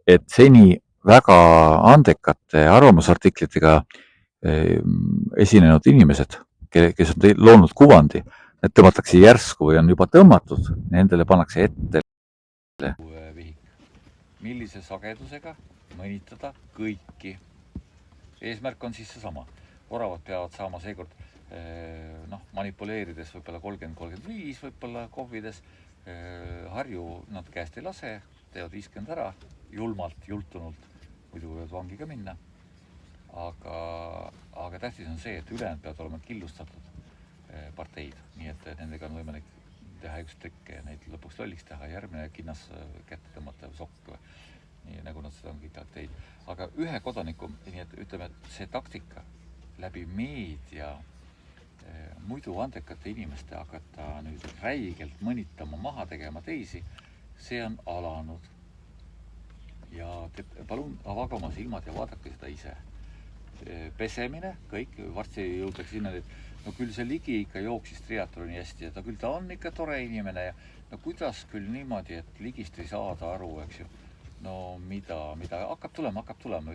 et seni väga andekate arvamusartiklitega esinenud inimesed, kes on loonud kuvandi, need tõmmatakse järsku või on juba tõmmatud, nendele pannakse ette. Millise sagedusega mõnitada kõiki. Eesmärk on siis seesama. Oravad peavad saama seekord manipuleerides võib-olla 30-35, võib-olla kohvides. Harju nad käest ei lase, teevad 50 ära, jultunult, muidu võivad vangi ka minna. Aga tähtis on see, et ülejäänud peavad olema killustatud parteid, nii et nendega on võimalik teha üks trikk ja neid lõpuks lolliks teha, järgmine kinnas kätte tõmmata sokk, nii nagu nad seda on kõik teinud. Aga ühe kodaniku, nii et ütleme, et see taktika läbi meedia muidu andekate inimeste hakata nüüd räigelt mõnitama, maha tegema teisi, see on alanud. Ja palun avage oma silmad ja vaadake seda ise. Pesemine, kõik, varsti jõudaks sinna, et küll see Ligi ikka jooksis triatloni hästi ja küll ta on ikka tore inimene ja kuidas küll niimoodi, et Ligist ei saada aru, eks ju. Mida hakkab tulema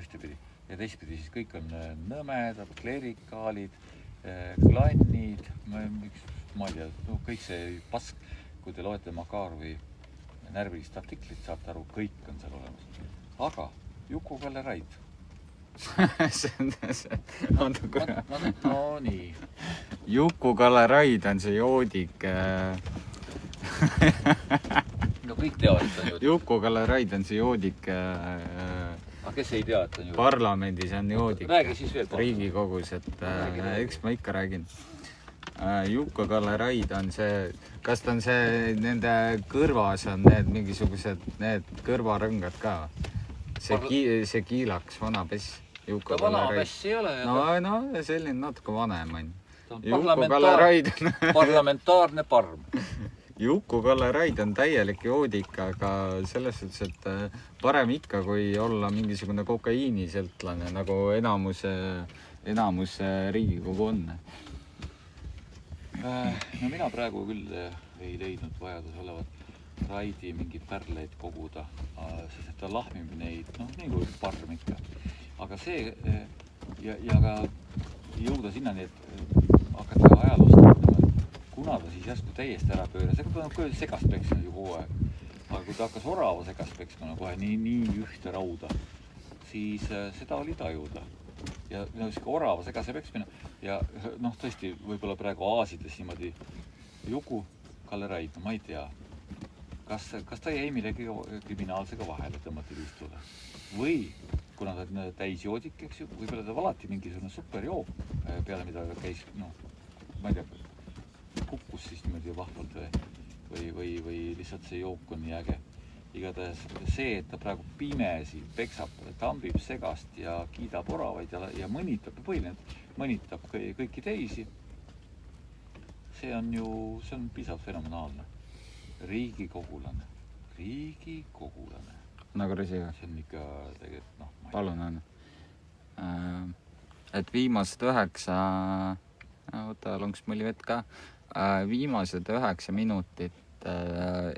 ühtepidi ja teistpidi siis kõik on nõmedad, klerikaalid, klannid, ma ei tea, kõik see pask, kui te loete Makarovi närvilist artiklit, saate aru, kõik on seal olemas. Aga Juku-Kalle Raid. No nii. Juku-Kalle Raid on see joodik. No kõik teavad, et ta on joodik. Juku-Kalle Raid on see joodik Aga kes ei tea, et ta on joodik? parlamendis on joodik. Räägi siis veel. Riigikogus, et eks ma ikka räägin. Juku-Kalle Raid on see, kas ta on see, nende kõrvas on need mingisugused, need kõrvarõngad ka? See kiilaks vana pess. Ta vana pess ei ole. No selline natuke vanem on. Ta on parlamentaarne parm. Juku-Kalle Raid on täielik joodik, aga selles suhtes, et parem ikka, kui olla mingisugune kokaiiniseltlane, nagu enamus Riigikogu on. No mina praegu küll ei leidnud vajadus olevat Raidi mingeid pärleid koguda, sest ta lahmib neid, nii kui parm ikka. Aga see ja ka jõuda sinnani, et hakata ajalustama, kuna ta siis järsku täiesti ära pööra. See on küll segast peksnud ju kogu aeg. Aga kui ta hakkas orava segast peksma kohe nii ühte rauda, siis seda oli tajuda. Ja orava segase peksmine ja tõesti võib-olla praegu aasides niimoodi Juku-Kalle Raid, ma ei tea. Kas ta jäi millegi kriminaalsega vahele tõmmati liistule? Või kuna ta on täisjoodik, eks ju, võib-olla ta valati mingisugune superjook peale, mida käis, ma ei tea, kukkus siis niimoodi vahvalt või lihtsalt see jook on nii äge. Igatahes see, et ta praegu pimesi peksab, tambib segast ja kiidab oravaid ja mõnitab, mõnitab kõiki teisi. See on piisavalt fenomenaalne. Riigikogulane. Nagu resiga. See on ikka tegelikult, Palun on. Et viimased 9, võta lonks mõli vett ka, viimased 9 minutit,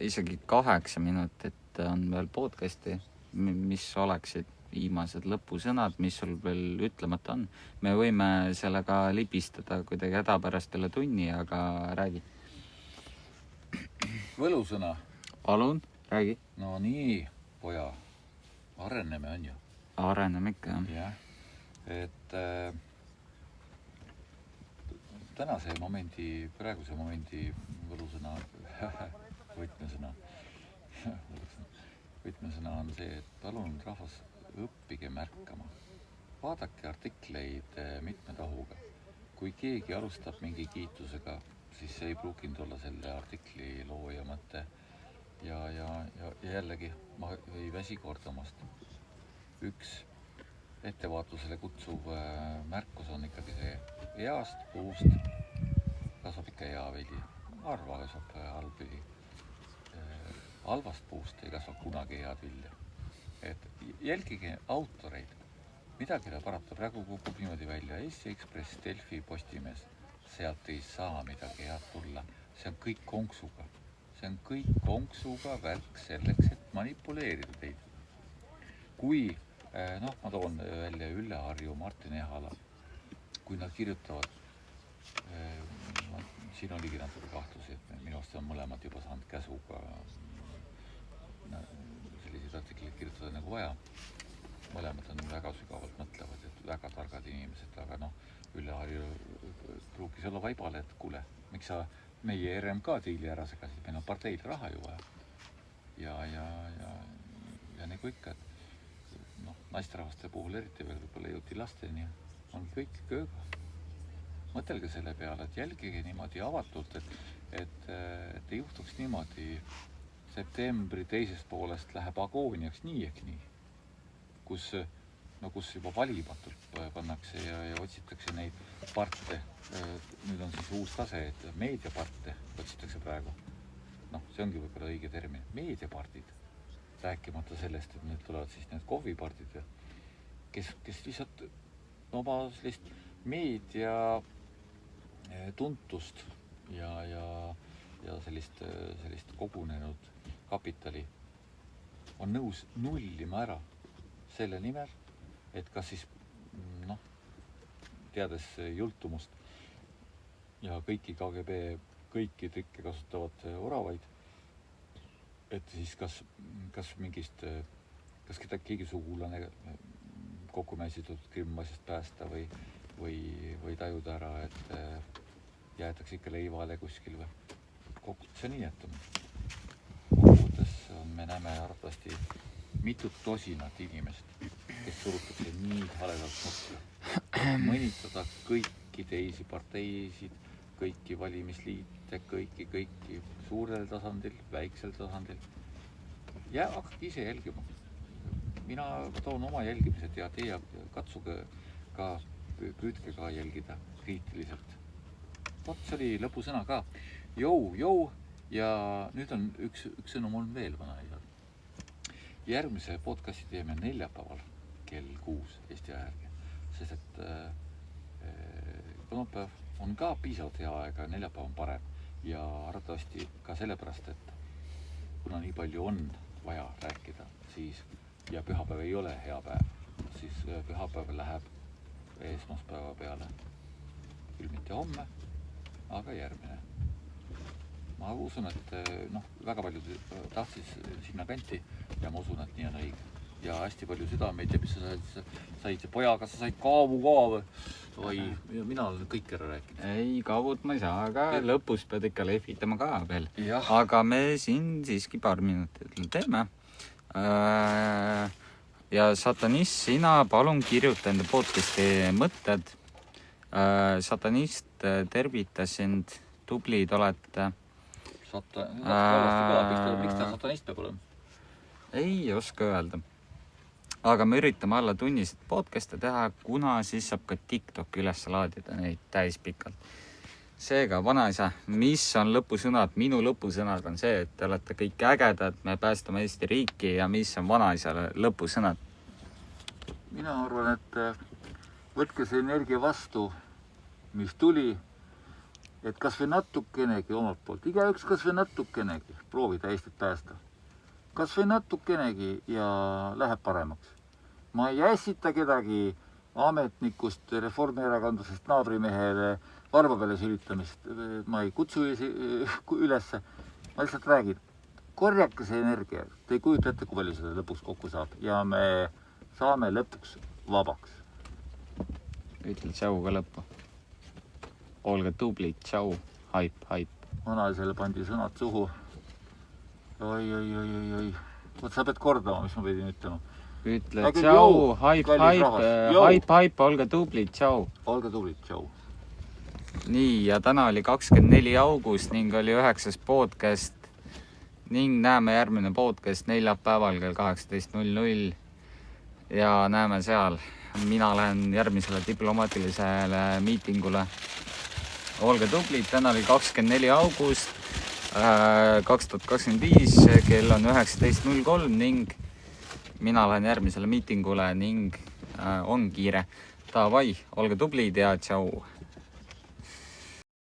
isegi 8 minutit on veel podcasti, mis oleksid viimased lõpusõnad, mis sul veel ütlemata on. Me võime sellega libistada kuidagi hädapärast üle tunni, aga räägi. Võlusõna. Palun, räägi. No nii, poja, areneme on ju. Areneme ikka, jah. Et praeguse momendi võlusõna, võtmesõna on see, et palun rahvas õppige märkama. Vaadake artikleid mitme tahuga. Kui keegi alustab mingi kiitusega, siis see ei pruukinud olla selle artikli looja mõte. Ja jällegi, ma ei väsi kordamast. Üks ettevaatusele kutsuv märkus on ikkagi see, heast puust kasvab ikka hea veidi. Harva kasvab halbi. Halvast puust ei kasva kunagi head vilja. Et jälgige autoreid. Midagi ta parata praegu kukub niimoodi välja. Eesti Ekspress, Delfi, Postimees. Sealt ei saa midagi head tulla. See on kõik konksuga. See on kõik konksuga värk selleks, et manipuleerida teid. Kui, ma toon välja Ülle Harju, Martin Ehala, kui nad kirjutavad, siin oligi natuke kahtlusi, et minu arust on mõlemad juba saanud käsuga selliseid artikleid kirjutada nagu vaja. Mõlemad on väga sügavalt mõtlevad, et väga targad inimesed, aga Ülle Harju pruukis olla vaibale, et kuule, miks sa meie RMK diili ära segasid, meil on parteil raha ju vaja. Ja nagu ikka, et naisterahvaste puhul eriti veel võib-olla jõuti lasteni, ongi kõik kööga. Mõtelge selle peale, et jälgige niimoodi avatult, et ei juhtuks niimoodi septembri teisest poolest läheb agooniaks nii ehk nii, kus juba valimatult pannakse ja otsitakse neid parte. Nüüd on siis uus tase, et meediaparte otsitakse praegu. See ongi võib-olla õige termin. Meediapardid. Rääkimata sellest, et need tulevad siis need kohvipardid, kes lihtsalt oma sellist meedia tuntust ja sellist kogunenud kapitali on nõus nullima ära selle nimel, et kas siis, teades jultumust ja kõiki KGB, kõiki trikke kasutavad oravaid, et siis kas keegi sugulane kokku mäsitud kriminasjast päästa või tajuda ära, et jäätakse ikka leivale kuskil või. See on inetum. Kokkuvõttes mitut tosinat inimest, kes surutakse nii haledalt nurka. Mõnitada kõiki teisi parteisid, kõiki valimisliite, kõiki suurel tasandil, väiksel tasandil. Ja hakake ise jälgima. Mina toon oma jälgimised ja teie katsuge ka, püüdke ka jälgida kriitiliselt. Vot, see oli lõpusõna ka. Jou. Ja nüüd on üks sõnum on veel vanaisal. Järgmise podcasti teeme neljapäeval kell 6 Eesti aja järgi. Sest et kolmapäev on ka piisavalt hea aega, neljapäev on parem. Ja arvatavasti ka sellepärast, et kuna nii palju on vaja rääkida, siis ja pühapäev ei ole hea päev, siis pühapäev läheb esmaspäeva peale. Küll mitte homme, aga järgmine. Ma usun, et väga paljud tahtsis sinna kanti ja ma usun, et nii on õige. Ja hästi palju südameid ja mis sa said pojaga, sa said kaavu ka või? Oi, mina olen kõik ära rääkinud. Ei, kaavut ma ei saa, aga lõpus pead ikka lehvitama ka veel. Ja. Aga me siin siiski paar minutit teeme. Ja Satanist, sina palun kirjuta enda podcasti mõtted. Satanist, tervitas sind, tublid olete. Miks ta satanist peab olema? Ei oska öelda. Aga me üritame alla tunnised podcast'e teha, kuna siis saab ka TikTok üles laadida neid täispikalt. Seega, vanaisa, mis on lõpusõnad? Minu lõpusõnad on see, et te olete kõik ägedad, me päästame Eesti riiki ja mis on vanaisale lõpusõnad? Mina arvan, et võtke see energia vastu, mis tuli, et kas või natukenegi omalt poolt, igaüks kas või natukenegi proovida Eestit päästa. Kas või natukenegi ja läheb paremaks. Ma ei ässita kedagi ametnikust, reformierakondlasest naabrimehele varba peale sülitamist. Ma ei kutsu ülesse. Ma lihtsalt räägin, korjake see energia. Te ei kujuta ette, kui palju seda lõpuks kokku saab. Ja me saame lõpuks vabaks. Ütle tšau ka lõppu. Olge tublid, tšau, haip. Vanaisele pandi sõnad suhu. Oi. Vot sa pead kordama, mis ma pidin ütlema. Ütle tšau, haip, olge tublid, tšau. Olge tublid, tšau. Nii, ja täna oli 24. august ning oli 9. podcast ning näeme järgmine podcast neljapäeval kell 18.00 ja näeme seal. Mina lähen järgmisele diplomaatilisele miitingule. Olge tublid, täna oli 24. august 2025, kell on 19.03 ning mina lähen järgmisele miitingule ning on kiire. Davai, olge tublid ja tšau!